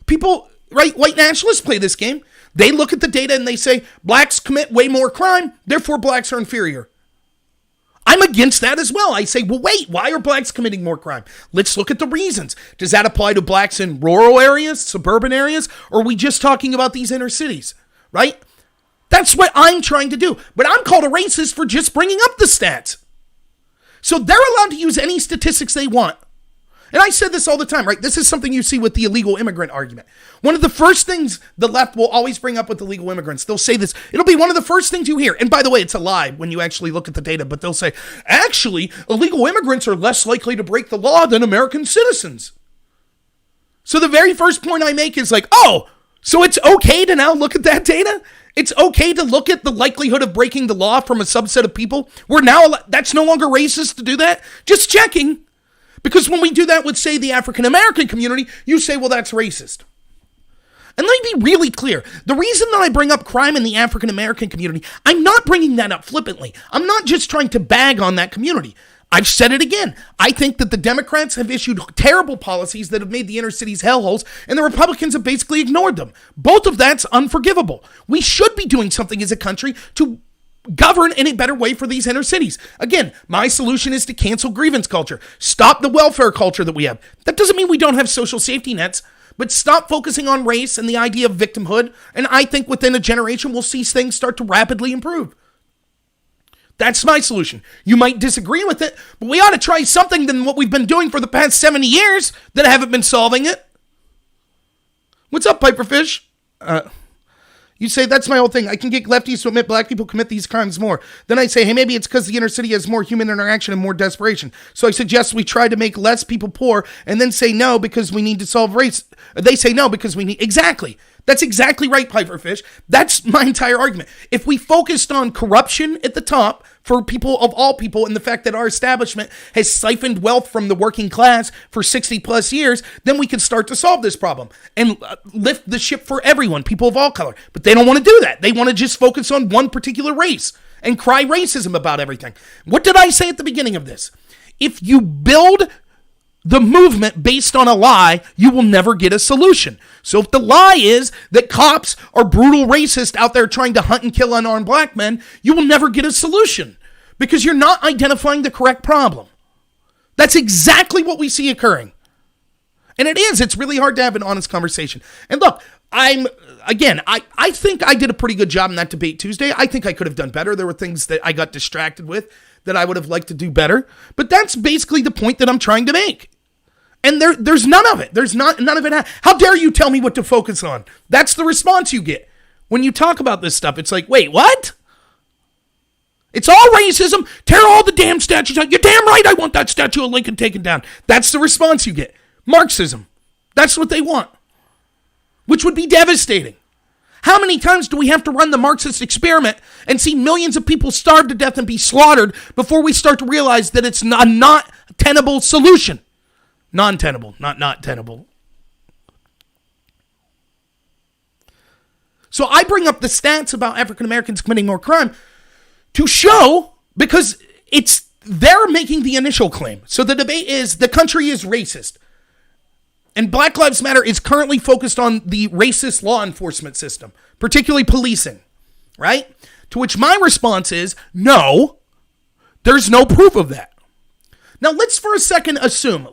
Speaker 1: People, right, white nationalists play this game. They look at the data and they say, blacks commit way more crime, therefore blacks are inferior. I'm against that as well. I say, well, wait, why are blacks committing more crime? Let's look at the reasons. Does that apply to blacks in rural areas, suburban areas, or are we just talking about these inner cities, right? That's what I'm trying to do. But I'm called a racist for just bringing up the stats. So they're allowed to use any statistics they want. And I said this all the time, right? This is something you see with the illegal immigrant argument. One of the first things the left will always bring up with illegal immigrants, they'll say this. It'll be one of the first things you hear. And by the way, it's a lie when you actually look at the data, but they'll say, actually, illegal immigrants are less likely to break the law than American citizens. So the very first point I make is like, oh, so it's okay to now look at that data? It's okay to look at the likelihood of breaking the law from a subset of people? That's no longer racist to do that? Just checking. Because when we do that with, say, the African American community, you say, well, that's racist. And let me be really clear. The reason that I bring up crime in the African American community, I'm not bringing that up flippantly. I'm not just trying to bag on that community. I've said it again. I think that the Democrats have issued terrible policies that have made the inner cities hellholes, and the Republicans have basically ignored them. Both of that's unforgivable. We should be doing something as a country to govern in a better way for these inner cities. Again, my solution is to cancel grievance culture. Stop the welfare culture that we have. That doesn't mean we don't have social safety nets, but stop focusing on race and the idea of victimhood, and I think within a generation we'll see things start to rapidly improve. That's my solution. You might disagree with it, but we ought to try something than what we've been doing for the past 70 years that haven't been solving it. What's up, Piperfish? You say, that's my whole thing. I can get lefties to admit black people commit these crimes more. Then I say, hey, maybe it's because the inner city has more human interaction and more desperation. So I suggest we try to make less people poor and then say no because we need to solve race. They say no because we need... Exactly. That's exactly right, Piperfish. That's my entire argument. If we focused on corruption at the top for people of all people and the fact that our establishment has siphoned wealth from the working class for 60 plus years, then we could start to solve this problem and lift the ship for everyone, people of all color. But they don't want to do that. They want to just focus on one particular race and cry racism about everything. What did I say at the beginning of this? If you build the movement based on a lie, you will never get a solution. So if the lie is that cops are brutal racists out there trying to hunt and kill unarmed black men, you will never get a solution because you're not identifying the correct problem. That's exactly what we see occurring. And it's really hard to have an honest conversation. And look, I think I did a pretty good job in that debate Tuesday. I think I could have done better. There were things that I got distracted with that I would have liked to do better. But that's basically the point that I'm trying to make. And there's none of it. There's none of it. How dare you tell me what to focus on? That's the response you get. When you talk about this stuff, it's like, wait, what? It's all racism. Tear all the damn statues out. You're damn right I want that statue of Lincoln taken down. That's the response you get. Marxism. That's what they want. Which would be devastating. How many times do we have to run the Marxist experiment and see millions of people starve to death and be slaughtered before we start to realize that it's a not tenable solution? Non-tenable, not tenable. So I bring up the stats about African Americans committing more crime to show, because they're making the initial claim. So the debate is the country is racist. And Black Lives Matter is currently focused on the racist law enforcement system, particularly policing, right? To which my response is, no, there's no proof of that. Now, let's for a second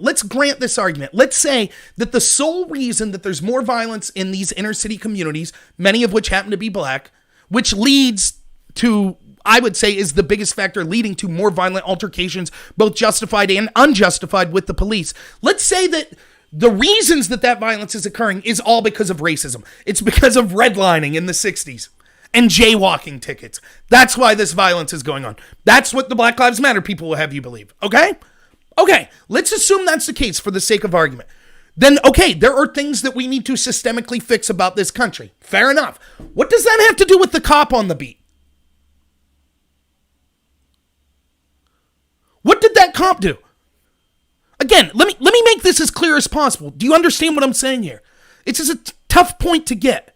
Speaker 1: let's grant this argument. Let's say that the sole reason that there's more violence in these inner city communities, many of which happen to be black, which leads to, I would say, is the biggest factor leading to more violent altercations, both justified and unjustified with the police. Let's say that the reasons that violence is occurring is all because of racism. It's because of redlining in the 60s. And jaywalking tickets. That's why this violence is going on. That's what the Black Lives Matter people will have you believe. Okay, let's assume that's the case for the sake of argument. Then, okay, there are things that we need to systemically fix about this country. Fair enough. What does that have to do with the cop on the beat? What did that cop do? Again, let me make this as clear as possible. Do you understand what I'm saying here? It's just a tough point to get.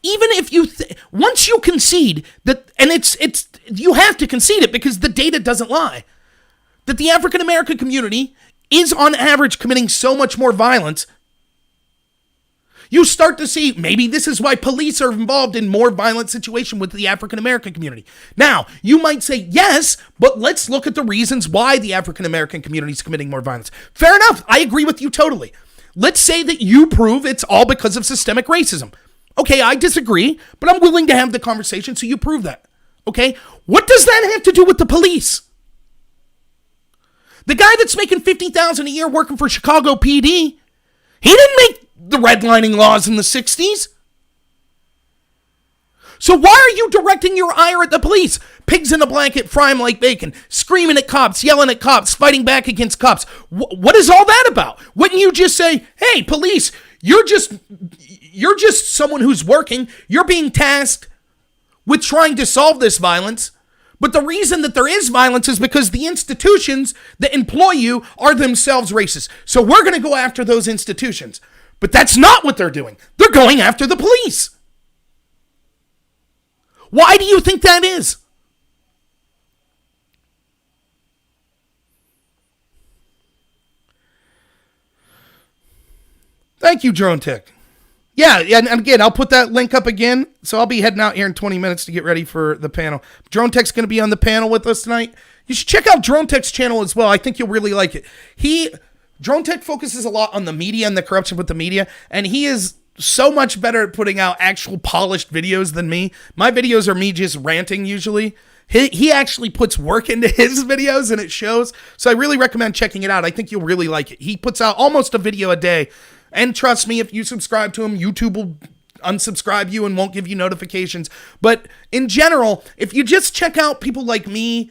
Speaker 1: Even if you, once you concede that, and you have to concede it because the data doesn't lie, that the African American community is on average committing so much more violence, you start to see maybe this is why police are involved in more violent situations with the African American community. Now, you might say, yes, but let's look at the reasons why the African American community is committing more violence. Fair enough. I agree with you totally. Let's say that you prove it's all because of systemic racism. Okay, I disagree, but I'm willing to have the conversation so you prove that. Okay? What does that have to do with the police? The guy that's making $50,000 a year working for Chicago PD, he didn't make the redlining laws in the 60s. So why are you directing your ire at the police? Pigs in a blanket, fry 'em like bacon, screaming at cops, yelling at cops, fighting back against cops. What is all that about? Wouldn't you just say, hey, police, you're just someone who's working. You're being tasked with trying to solve this violence. But the reason that there is violence is because the institutions that employ you are themselves racist. So we're going to go after those institutions. But that's not what they're doing. They're going after the police. Why do you think that is? Thank you, Drone Tech. Yeah, and again, I'll put that link up again. So I'll be heading out here in 20 minutes to get ready for the panel. Drone Tech's going to be on the panel with us tonight. You should check out Drone Tech's channel as well. I think you'll really like it. Drone Tech focuses a lot on the media and the corruption with the media, and he is so much better at putting out actual polished videos than me. My videos are me just ranting usually. He actually puts work into his videos, and it shows. So I really recommend checking it out. I think you'll really like it. He puts out almost a video a day. And trust me, if you subscribe to him, YouTube will unsubscribe you and won't give you notifications. But in general, if you just check out people like me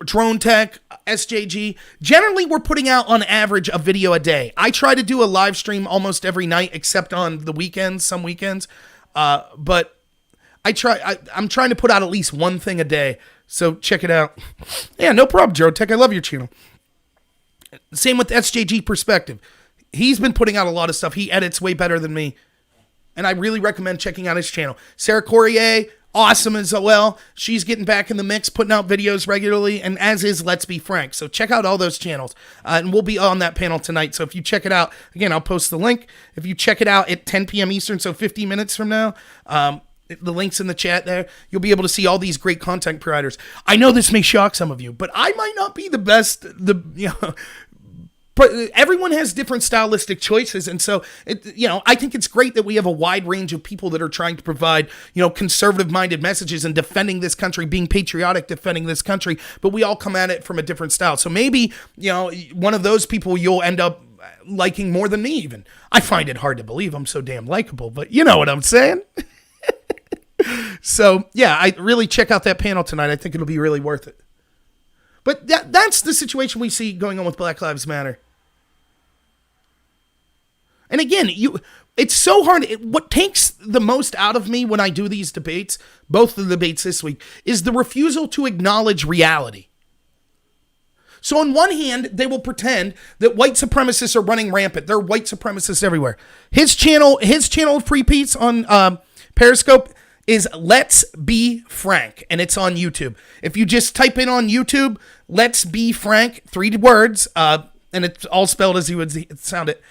Speaker 1: Drone Tech, SJG. Generally, we're putting out on average a video a day. I try to do a live stream almost every night, except on the weekends, some weekends. But I'm trying to put out at least one thing a day. So check it out. Yeah, no problem, Drone Tech. I love your channel. Same with SJG Perspective. He's been putting out a lot of stuff. He edits way better than me. And I really recommend checking out his channel. Sarah Courier, awesome as well. She's getting back in the mix, putting out videos regularly, and as is Let's Be Frank. So check out all those channels. And we'll be on that panel tonight. So if you check it out, again, I'll post the link. If you check it out at 10 p.m. Eastern, so 15 minutes from now, the link's in the chat there. You'll be able to see all these great content providers. I know this may shock some of you, but I might not be the best, but everyone has different stylistic choices. And so, I think it's great that we have a wide range of people that are trying to provide, conservative-minded messages and defending this country, being patriotic, defending this country. But we all come at it from a different style. So maybe, one of those people you'll end up liking more than me even. I find it hard to believe I'm so damn likable, but you know what I'm saying? So, yeah, I really check out that panel tonight. I think it'll be really worth it. But that's the situation we see going on with Black Lives Matter. And again, it's so hard. What takes the most out of me when I do these debates, both the debates this week, is the refusal to acknowledge reality. So on one hand, they will pretend that white supremacists are running rampant. There are white supremacists everywhere. His channel of Free Peace on Periscope is Let's Be Frank, and it's on YouTube. If you just type in on YouTube, Let's Be Frank, 3 words, and it's all spelled as you would sound it,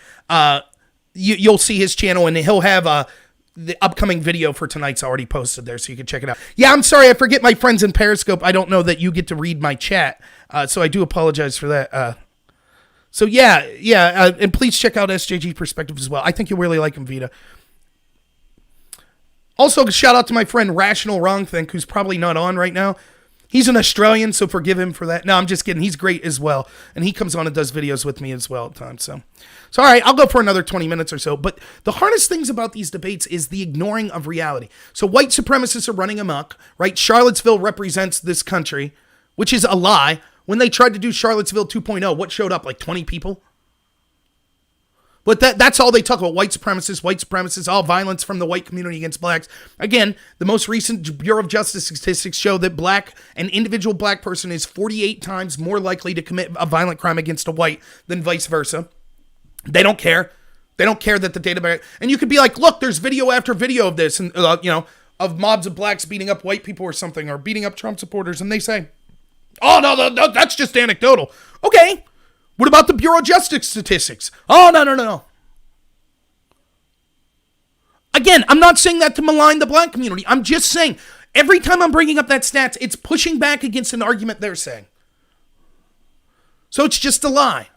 Speaker 1: you'll see his channel, and he'll have the upcoming video for tonight's already posted there, so you can check it out. Yeah, I'm sorry, I forget my friends in Periscope. I don't know that you get to read my chat, so I do apologize for that. So yeah, and please check out SJG Perspective as well. I think you'll really like him, Vita. Also, a shout out to my friend Rational Wrongthink, who's probably not on right now. He's an Australian, so forgive him for that. No, I'm just kidding. He's great as well. And he comes on and does videos with me as well at times. So all right, I'll go for another 20 minutes or so. But the hardest things about these debates is the ignoring of reality. So white supremacists are running amok, right? Charlottesville represents this country, which is a lie. When they tried to do Charlottesville 2.0, what showed up? Like 20 people? But that's all they talk about, white supremacists, all violence from the white community against blacks. Again, the most recent Bureau of Justice statistics show that an individual black person is 48 times more likely to commit a violent crime against a white than vice versa. They don't care. They don't care that the data... And you could be like, look, there's video after video of this, and of mobs of blacks beating up white people or something, or beating up Trump supporters, and they say, oh, no, that's just anecdotal. Okay. What about the Bureau of Justice statistics? Oh, no. Again, I'm not saying that to malign the black community. I'm just saying, every time I'm bringing up that stats, it's pushing back against an argument they're saying. So it's just a lie.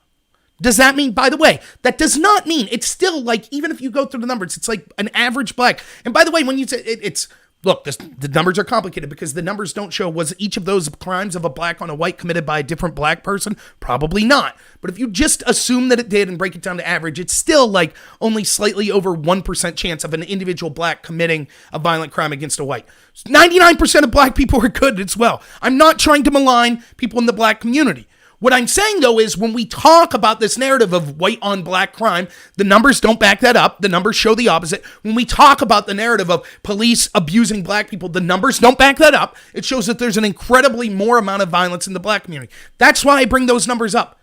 Speaker 1: Does that mean, by the way, that does not mean, it's still like, even if you go through the numbers, it's like an average black. And by the way, when you say it's... Look, the numbers are complicated because the numbers don't show, was each of those crimes of a black on a white committed by a different black person? Probably not. But if you just assume that it did and break it down to average, it's still like only slightly over 1% chance of an individual black committing a violent crime against a white. 99% of black people are good as well. I'm not trying to malign people in the black community. What I'm saying, though, is when we talk about this narrative of white on black crime, the numbers don't back that up. The numbers show the opposite. When we talk about the narrative of police abusing black people, the numbers don't back that up. It shows that there's an incredibly more amount of violence in the black community. That's why I bring those numbers up.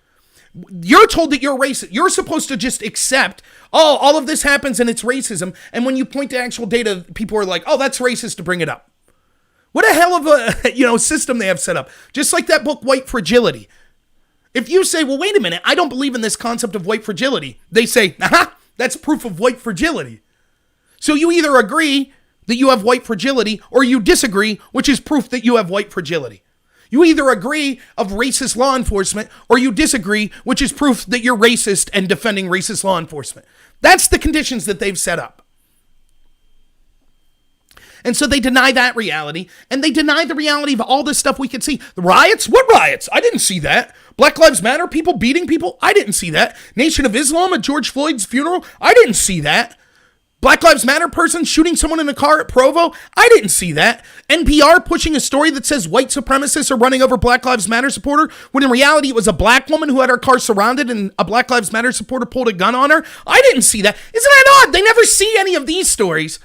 Speaker 1: You're told that you're racist. You're supposed to just accept, oh, all of this happens and it's racism. And when you point to actual data, people are like, oh, that's racist to bring it up. What a hell of a system they have set up. Just like that book, White Fragility. If you say, well, wait a minute, I don't believe in this concept of white fragility, they say, aha, that's proof of white fragility. So you either agree that you have white fragility or you disagree, which is proof that you have white fragility. You either agree of racist law enforcement or you disagree, which is proof that you're racist and defending racist law enforcement. That's the conditions that they've set up. And so they deny that reality, and they deny the reality of all this stuff we could see. The riots? What riots? I didn't see that. Black Lives Matter? People beating people? I didn't see that. Nation of Islam at George Floyd's funeral? I didn't see that. Black Lives Matter person shooting someone in a car at Provo? I didn't see that. NPR pushing a story that says white supremacists are running over Black Lives Matter supporter, when in reality it was a black woman who had her car surrounded and a Black Lives Matter supporter pulled a gun on her. I didn't see that. Isn't that odd? They never see any of these stories.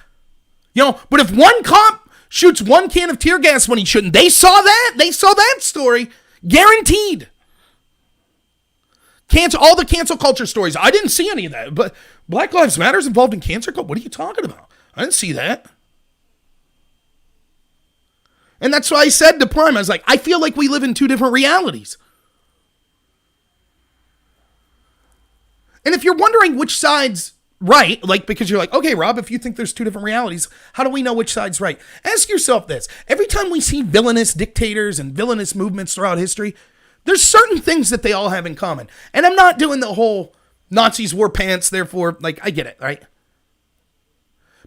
Speaker 1: But if one cop shoots one can of tear gas when he shouldn't, they saw that. They saw that story. Guaranteed. All the cancel culture stories. I didn't see any of that. But Black Lives Matter is involved in cancel culture? What are you talking about? I didn't see that. And that's why I said to Prime, I was like, I feel like we live in two different realities. And if you're wondering which side's right, because you're like, okay, Rob, if you think there's two different realities, how do we know which side's right? Ask yourself this. Every time we see villainous dictators and villainous movements throughout history, there's certain things that they all have in common. And I'm not doing the whole Nazis wore pants, therefore, I get it, right?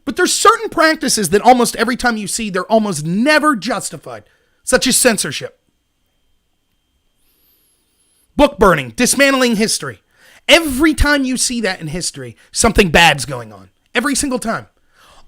Speaker 1: But there's certain practices that almost every time you see, they're almost never justified, such as censorship, book burning, dismantling history. Every time you see that in history, something bad's going on. Every single time.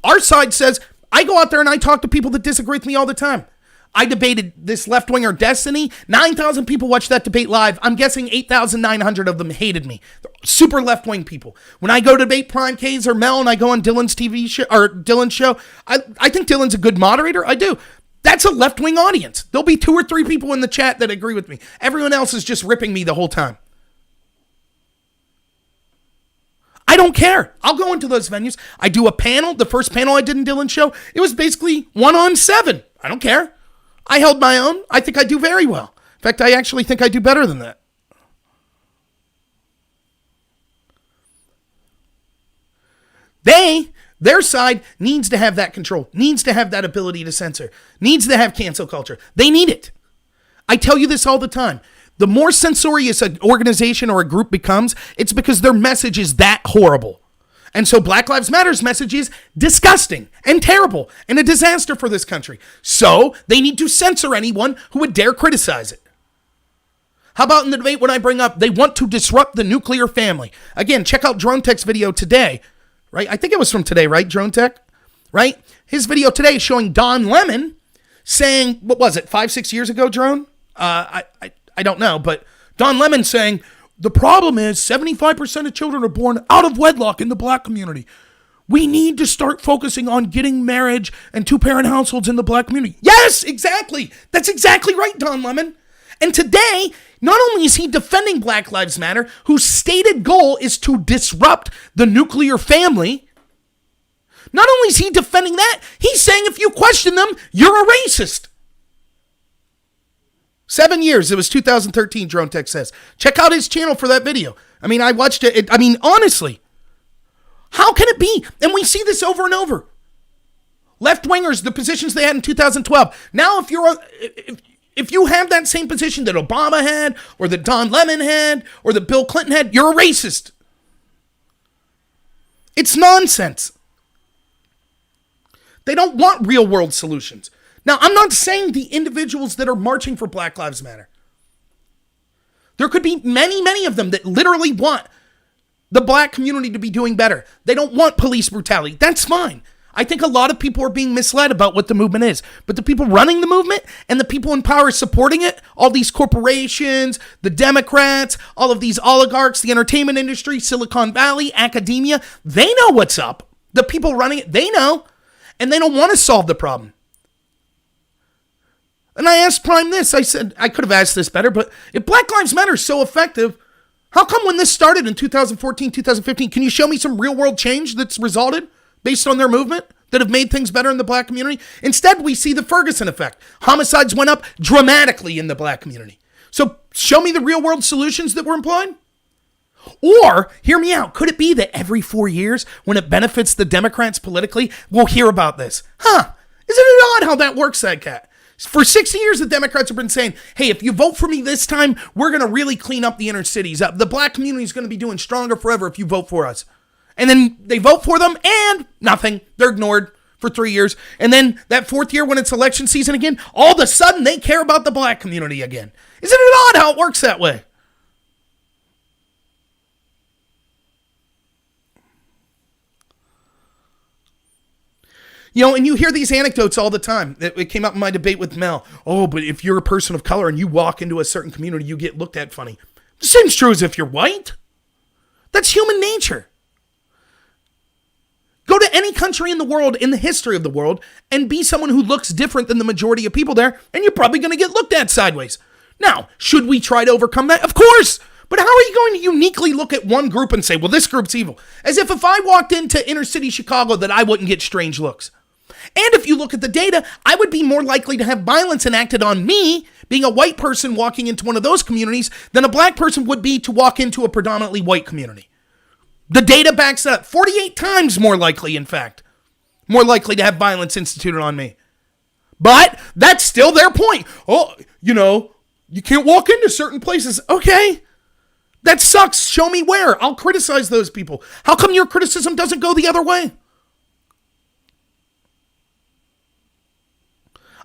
Speaker 1: Our side says, I go out there and I talk to people that disagree with me all the time. I debated this left-winger Destiny. 9,000 people watched that debate live. I'm guessing 8,900 of them hated me. They're super left-wing people. When I go to debate Prime K's or Mel and I go on Dylan's TV show or Dylan's show, I think Dylan's a good moderator. I do. That's a left-wing audience. There'll be 2 or 3 people in the chat that agree with me. Everyone else is just ripping me the whole time. I don't care. I'll go into those venues. I do a panel. The first panel I did in Dylan's show, it was basically 1-on-7. I don't care. I held my own. I think I do very well. In fact, I actually think I do better than that. Their side needs to have that control, needs to have that ability to censor, needs to have cancel culture. They need it. I tell you this all the time. The more censorious an organization or a group becomes, it's because their message is that horrible. And so Black Lives Matter's message is disgusting and terrible and a disaster for this country. So they need to censor anyone who would dare criticize it. How about in the debate when I bring up they want to disrupt the nuclear family? Again, check out Drone Tech's video today, right? I think it was from today, right, Drone Tech? Right? His video today is showing Don Lemon saying, what was it, 5-6 years ago, Drone? I don't know, but Don Lemon saying, the problem is 75% of children are born out of wedlock in the black community. We need to start focusing on getting marriage and 2-parent households in the black community. Yes, exactly. That's exactly right, Don Lemon. And today, not only is he defending Black Lives Matter, whose stated goal is to disrupt the nuclear family, not only is he defending that, he's saying if you question them, you're a racist. 7 years. It was 2013, Drone Tech says. Check out his channel for that video. I watched it. Honestly, how can it be? And we see this over and over. Left-wingers, the positions they had in 2012. Now, if you have that same position that Obama had, or that Don Lemon had, or that Bill Clinton had, you're a racist. It's nonsense. They don't want real-world solutions. Now, I'm not saying the individuals that are marching for Black Lives Matter. There could be many, many of them that literally want the black community to be doing better. They don't want police brutality. That's fine. I think a lot of people are being misled about what the movement is. But the people running the movement and the people in power supporting it, all these corporations, the Democrats, all of these oligarchs, the entertainment industry, Silicon Valley, academia, they know what's up. The people running it, they know. And they don't want to solve the problem. And I asked Prime this. I said, I could have asked this better, but if Black Lives Matter is so effective, how come when this started in 2014, 2015, can you show me some real world change that's resulted based on their movement that have made things better in the black community? Instead, we see the Ferguson effect. Homicides went up dramatically in the black community. So show me the real world solutions that were employed. Or, hear me out, could it be that every 4 years, when it benefits the Democrats politically, we'll hear about this? Isn't it odd how that works, that cat? For 60 years, the Democrats have been saying, hey, if you vote for me this time, we're going to really clean up the inner cities. The black community is going to be doing stronger forever if you vote for us. And then they vote for them and nothing. They're ignored for 3 years. And then that 4th year when it's election season again, all of a sudden they care about the black community again. Isn't it odd how it works that way? And you hear these anecdotes all the time. It came up in my debate with Mel. Oh, but if you're a person of color and you walk into a certain community, you get looked at funny. The same's true as if you're white. That's human nature. Go to any country in the world, in the history of the world, and be someone who looks different than the majority of people there, and you're probably going to get looked at sideways. Now, should we try to overcome that? Of course. But how are you going to uniquely look at one group and say, well, this group's evil? As if I walked into inner city Chicago that I wouldn't get strange looks. And if you look at the data, I would be more likely to have violence enacted on me, being a white person walking into one of those communities, than a black person would be to walk into a predominantly white community. The data backs up. 48 times more likely, in fact. More likely to have violence instituted on me. But that's still their point. Oh, you can't walk into certain places. Okay. That sucks. Show me where. I'll criticize those people. How come your criticism doesn't go the other way?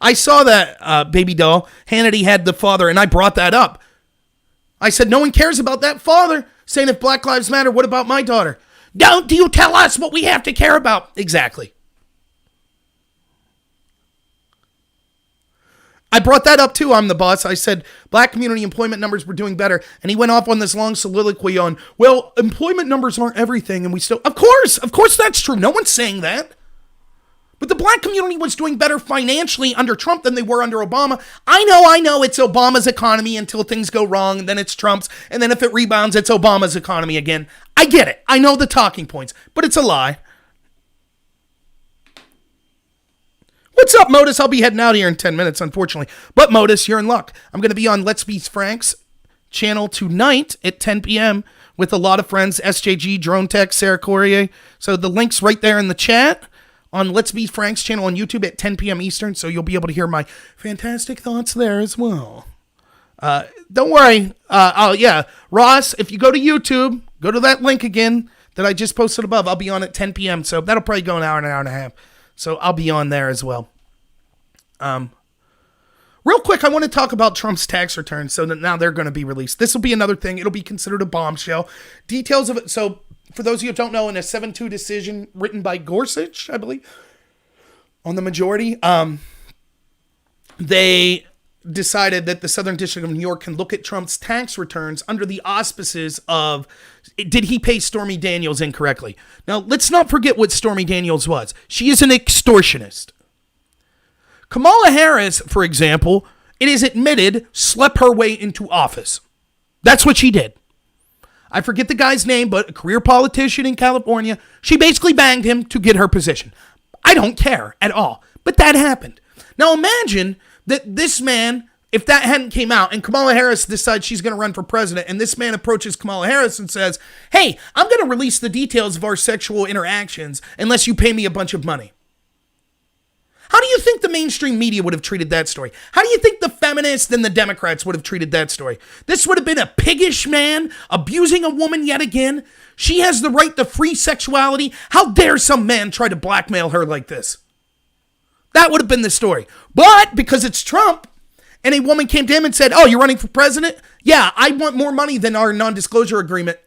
Speaker 1: I saw that, baby doll. Hannity had the father, and I brought that up. I said, no one cares about that father, saying if Black Lives Matter, what about my daughter? Don't you tell us what we have to care about. Exactly. I brought that up too. I'm the boss. I said black community employment numbers were doing better. And he went off on this long soliloquy on, well, employment numbers aren't everything. And we still, of course that's true. No one's saying that. But the black community was doing better financially under Trump than they were under Obama. I know it's Obama's economy until things go wrong. And then it's Trump's. And then if it rebounds, it's Obama's economy again. I get it. I know the talking points, but it's a lie. What's up, Modus? I'll be heading out here in 10 minutes, unfortunately. But Modus, you're in luck. I'm going to be on Let's Be Frank's channel tonight at 10 p.m. with a lot of friends, SJG, Drone Tech, Sarah Courier. So the link's right there in the chat on Let's Be Frank's channel on YouTube at 10 p.m. Eastern. So you'll be able to hear my fantastic thoughts there as well. Don't worry. Ross, if you go to YouTube, go to that link again that I just posted above. I'll be on at 10 p.m. So that'll probably go an hour and a half. So I'll be on there as well. Real quick, I want to talk about Trump's tax returns so that now they're going to be released. This will be another thing. It'll be considered a bombshell. Details of it. So for those of you who don't know, in a 7-2 decision written by Gorsuch, I believe, on the majority, they decided that the Southern District of New York can look at Trump's tax returns under the auspices of, did he pay Stormy Daniels incorrectly? Now, let's not forget what Stormy Daniels was. She is an extortionist. Kamala Harris, for example, it is admitted, slept her way into office. That's what she did. I forget the guy's name, but a career politician in California. She basically banged him to get her position. I don't care at all, but that happened. Now imagine that this man, if that hadn't came out and Kamala Harris decides she's going to run for president and this man approaches Kamala Harris and says, hey, I'm going to release the details of our sexual interactions unless you pay me a bunch of money. How do you think the mainstream media would have treated that story? How do you think the feminists and the Democrats would have treated that story? This would have been a piggish man abusing a woman yet again. She has the right to free sexuality. How dare some man try to blackmail her like this? That would have been the story. But because it's Trump and a woman came to him and said, oh, you're running for president? Yeah, I want more money than our non-disclosure agreement.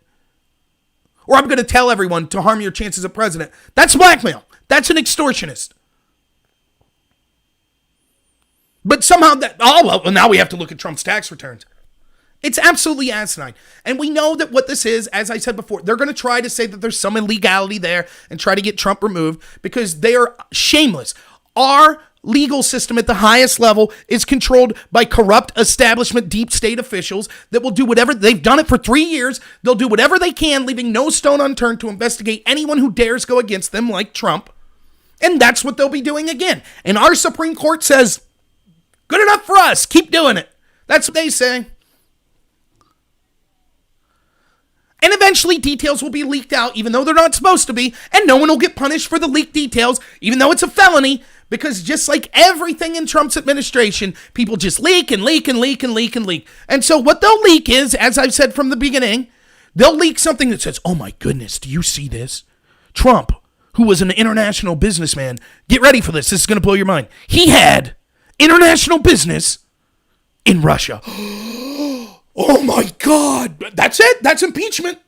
Speaker 1: Or I'm going to tell everyone to harm your chances of president. That's blackmail. That's an extortionist. But somehow now we have to look at Trump's tax returns. It's absolutely asinine. And we know that what this is, as I said before, they're going to try to say that there's some illegality there and try to get Trump removed because they are shameless. Our legal system at the highest level is controlled by corrupt establishment deep state officials that will do whatever. They've done it for 3 years. They'll do whatever they can, leaving no stone unturned to investigate anyone who dares go against them like Trump. And that's what they'll be doing again. And our Supreme Court says, good enough for us. Keep doing it. That's what they say. And eventually details will be leaked out, even though they're not supposed to be, and no one will get punished for the leaked details, even though it's a felony, because just like everything in Trump's administration, people just leak and leak and leak and leak and leak. And so what they'll leak is, as I've said from the beginning, they'll leak something that says, oh my goodness, do you see this? Trump, who was an international businessman, get ready for this. This is going to blow your mind. He had international business in Russia. Oh my God. That's it. That's impeachment.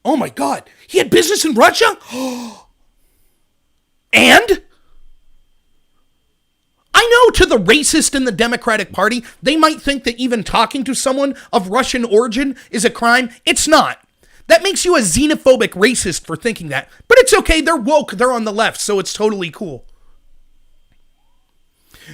Speaker 1: Oh my God. He had business in Russia? And I know to the racist in the Democratic Party, they might think that even talking to someone of Russian origin is a crime. It's not. That makes you a xenophobic racist for thinking that. But it's okay. They're woke. They're on the left, so it's totally cool.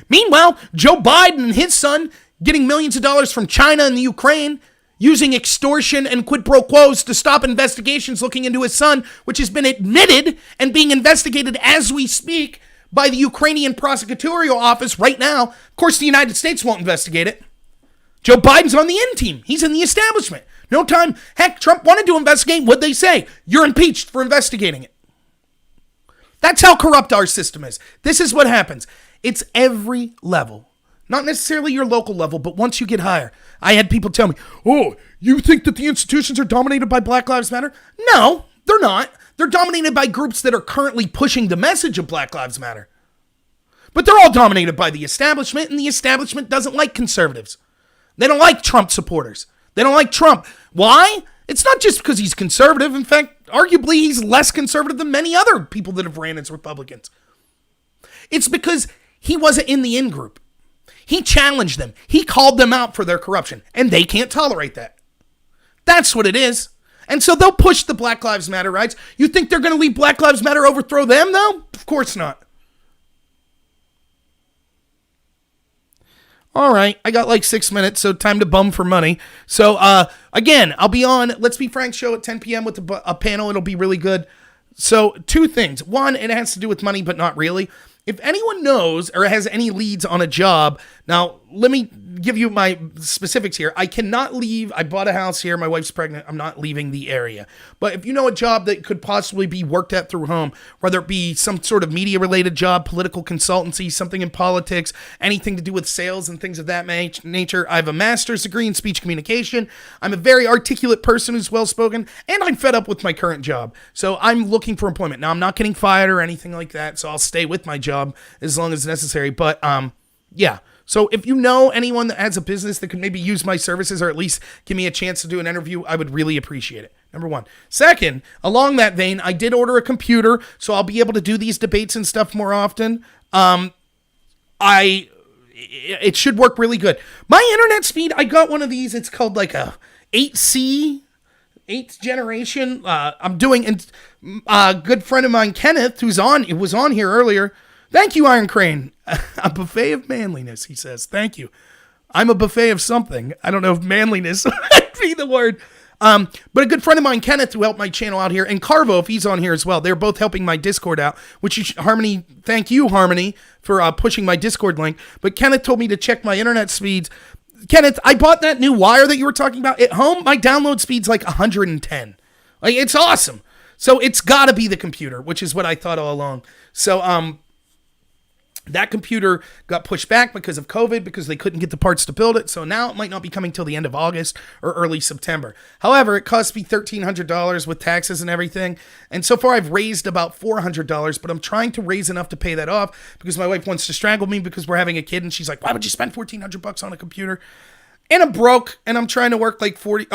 Speaker 1: Meanwhile, Joe Biden and his son getting millions of dollars from China and the Ukraine, using extortion and quid pro quos to stop investigations looking into his son, which has been admitted and being investigated as we speak by the Ukrainian prosecutorial office right now. Of course, the United States won't investigate it. Joe Biden's on the end team. He's in the establishment. No time. Heck, Trump wanted to investigate. What'd they say? You're impeached for investigating it. That's how corrupt our system is. This is what happens. It's every level. Not necessarily your local level, but once you get higher. I had people tell me, oh, you think that the institutions are dominated by Black Lives Matter? No, they're not. They're dominated by groups that are currently pushing the message of Black Lives Matter. But they're all dominated by the establishment, and the establishment doesn't like conservatives. They don't like Trump supporters. They don't like Trump. Why? It's not just because he's conservative. In fact, arguably, he's less conservative than many other people that have ran as Republicans. It's because he wasn't in the in-group. He challenged them. He called them out for their corruption, and they can't tolerate that. That's what it is. And so they'll push the Black Lives Matter rights. You think they're going to leave Black Lives Matter overthrow them, though? Of course not. All right, I got like 6 minutes, so time to bum for money. So, again, I'll be on Let's Be Frank show at 10 p.m. with a panel. It'll be really good. So, two things. One, it has to do with money, but not really. If anyone knows or has any leads on a job, now let me give you my specifics here. I cannot leave. I bought a house here. My wife's pregnant. I'm not leaving the area. But if you know a job that could possibly be worked at through home, whether it be some sort of media-related job, political consultancy, something in politics, anything to do with sales and things of that nature, I have a master's degree in speech communication. I'm a very articulate person who's well-spoken, and I'm fed up with my current job. So I'm looking for employment. Now, I'm not getting fired or anything like that, so I'll stay with my job as long as necessary. But, yeah. So if you know anyone that has a business that could maybe use my services or at least give me a chance to do an interview, I would really appreciate it. Number one. Second, along that vein, I did order a computer, so I'll be able to do these debates and stuff more often. It should work really good. My internet speed, I got one of these. It's called like a 8C, 8th generation. I'm doing, a good friend of mine, Kenneth, was on here earlier. Thank you, Iron Crane. A buffet of manliness, he says. Thank you. I'm a buffet of something. I don't know if manliness would be the word. But a good friend of mine, Kenneth, who helped my channel out here, and Carvo, if he's on here as well, they're both helping my Discord out, Harmony, thank you, Harmony, for pushing my Discord link. But Kenneth told me to check my internet speeds. Kenneth, I bought that new wire that you were talking about. At home, my download speed's like 110. Like, it's awesome. So it's got to be the computer, which is what I thought all along. So, that computer got pushed back because of COVID, because they couldn't get the parts to build it. So now it might not be coming till the end of August or early September. However, it cost me $1,300 with taxes and everything. And so far I've raised about $400, but I'm trying to raise enough to pay that off because my wife wants to strangle me because we're having a kid. And she's like, why would you spend $1,400 on a computer? And I'm broke and I'm trying to work like 40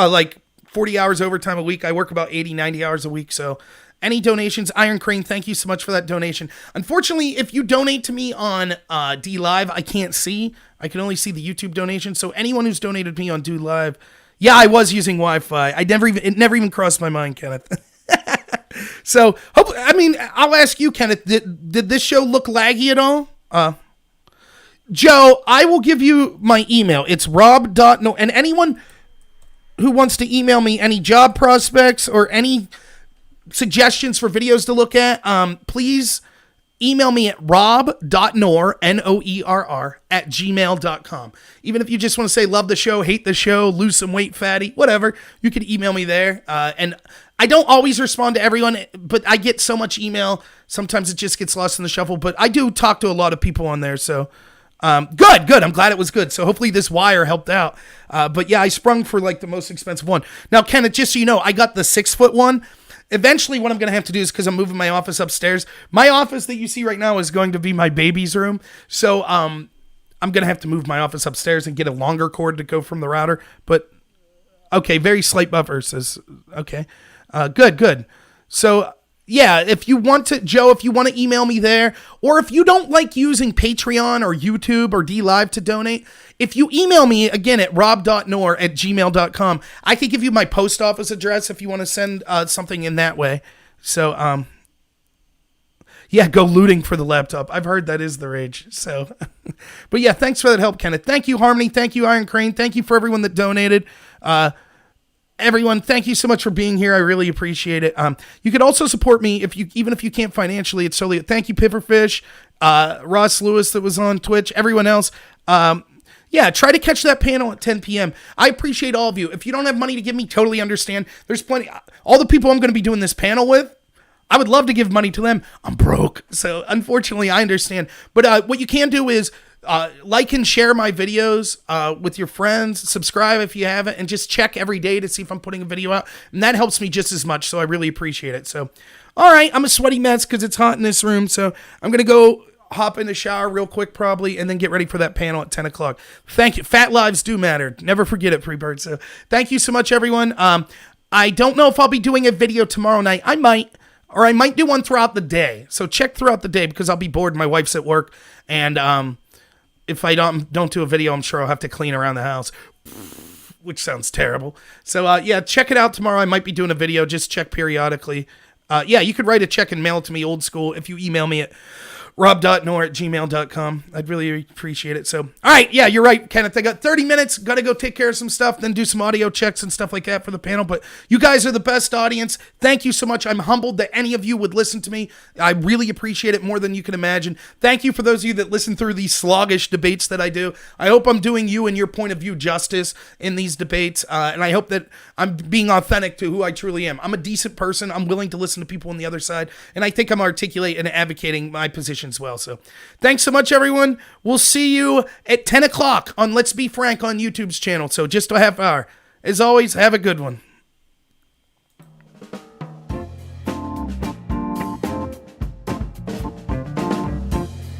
Speaker 1: hours overtime a week. I work about 80, 90 hours a week. So any donations, Iron Crane, thank you so much for that donation. Unfortunately, if you donate to me on D Live, I can't see. I can only see the YouTube donation. So anyone who's donated to me on D Live, yeah, I was using Wi-Fi. It never even crossed my mind, Kenneth. So, I'll ask you, Kenneth, did this show look laggy at all? Joe, I will give you my email. It's rob.no, and anyone who wants to email me any job prospects or any suggestions for videos to look at, please email me at rob.noer, Noerr, at gmail.com. Even if you just want to say love the show, hate the show, lose some weight, fatty, whatever, you can email me there. And I don't always respond to everyone, but I get so much email. Sometimes it just gets lost in the shuffle, but I do talk to a lot of people on there. So good. I'm glad it was good. So hopefully this wire helped out. But yeah, I sprung for like the most expensive one. Now, Kenneth, just so you know, I got the 6-foot one. Eventually, what I'm going to have to do is, because I'm moving my office upstairs, my office that you see right now is going to be my baby's room. So I'm going to have to move my office upstairs and get a longer cord to go from the router. But, okay, very slight buffer says, okay. Good. So, yeah, if you want to, Joe, if you want to email me there, or if you don't like using Patreon or YouTube or DLive to donate, if you email me again at rob.noor@gmail.com, I can give you my post office address if you want to send something in that way. So, yeah, go looting for the laptop. I've heard that is the rage. So, but yeah, thanks for that help, Kenneth. Thank you, Harmony. Thank you, Iron Crane. Thank you for everyone that donated. Everyone, thank you so much for being here. I really appreciate it. You can also support me even if you can't financially. It's totally. Thank you, Pipperfish, Ross Lewis that was on Twitch, everyone else. Yeah, try to catch that panel at 10 p.m. I appreciate all of you. If you don't have money to give me, totally understand. There's plenty. All the people I'm going to be doing this panel with, I would love to give money to them. I'm broke, so unfortunately, I understand. But what you can do is like and share my videos with your friends. Subscribe if you haven't, and just check every day to see if I'm putting a video out. And that helps me just as much, so I really appreciate it. So, all right, I'm a sweaty mess because it's hot in this room, so I'm going to go hop in the shower real quick probably, and then get ready for that panel at 10 o'clock. Thank you. Fat lives do matter. Never forget it, Freebird. So thank you so much, everyone. I don't know if I'll be doing a video tomorrow night. I might. Or I might do one throughout the day. So check throughout the day because I'll be bored. My wife's at work. And if I don't do a video, I'm sure I'll have to clean around the house, which sounds terrible. So, yeah, check it out tomorrow. I might be doing a video. Just check periodically. Yeah, you could write a check and mail it to me old school if you email me at rob.noor@gmail.com. I'd really appreciate it. So, all right. Yeah, you're right, Kenneth. I got 30 minutes. Got to go take care of some stuff, then do some audio checks and stuff like that for the panel. But you guys are the best audience. Thank you so much. I'm humbled that any of you would listen to me. I really appreciate it more than you can imagine. Thank you for those of you that listen through these sluggish debates that I do. I hope I'm doing you and your point of view justice in these debates. And I hope that I'm being authentic to who I truly am. I'm a decent person. I'm willing to listen to people on the other side. And I think I'm articulate and advocating my position as well. So thanks so much, everyone. We'll see you at 10 o'clock on Let's Be Frank on YouTube's channel. So just a half hour. As always, have a good one.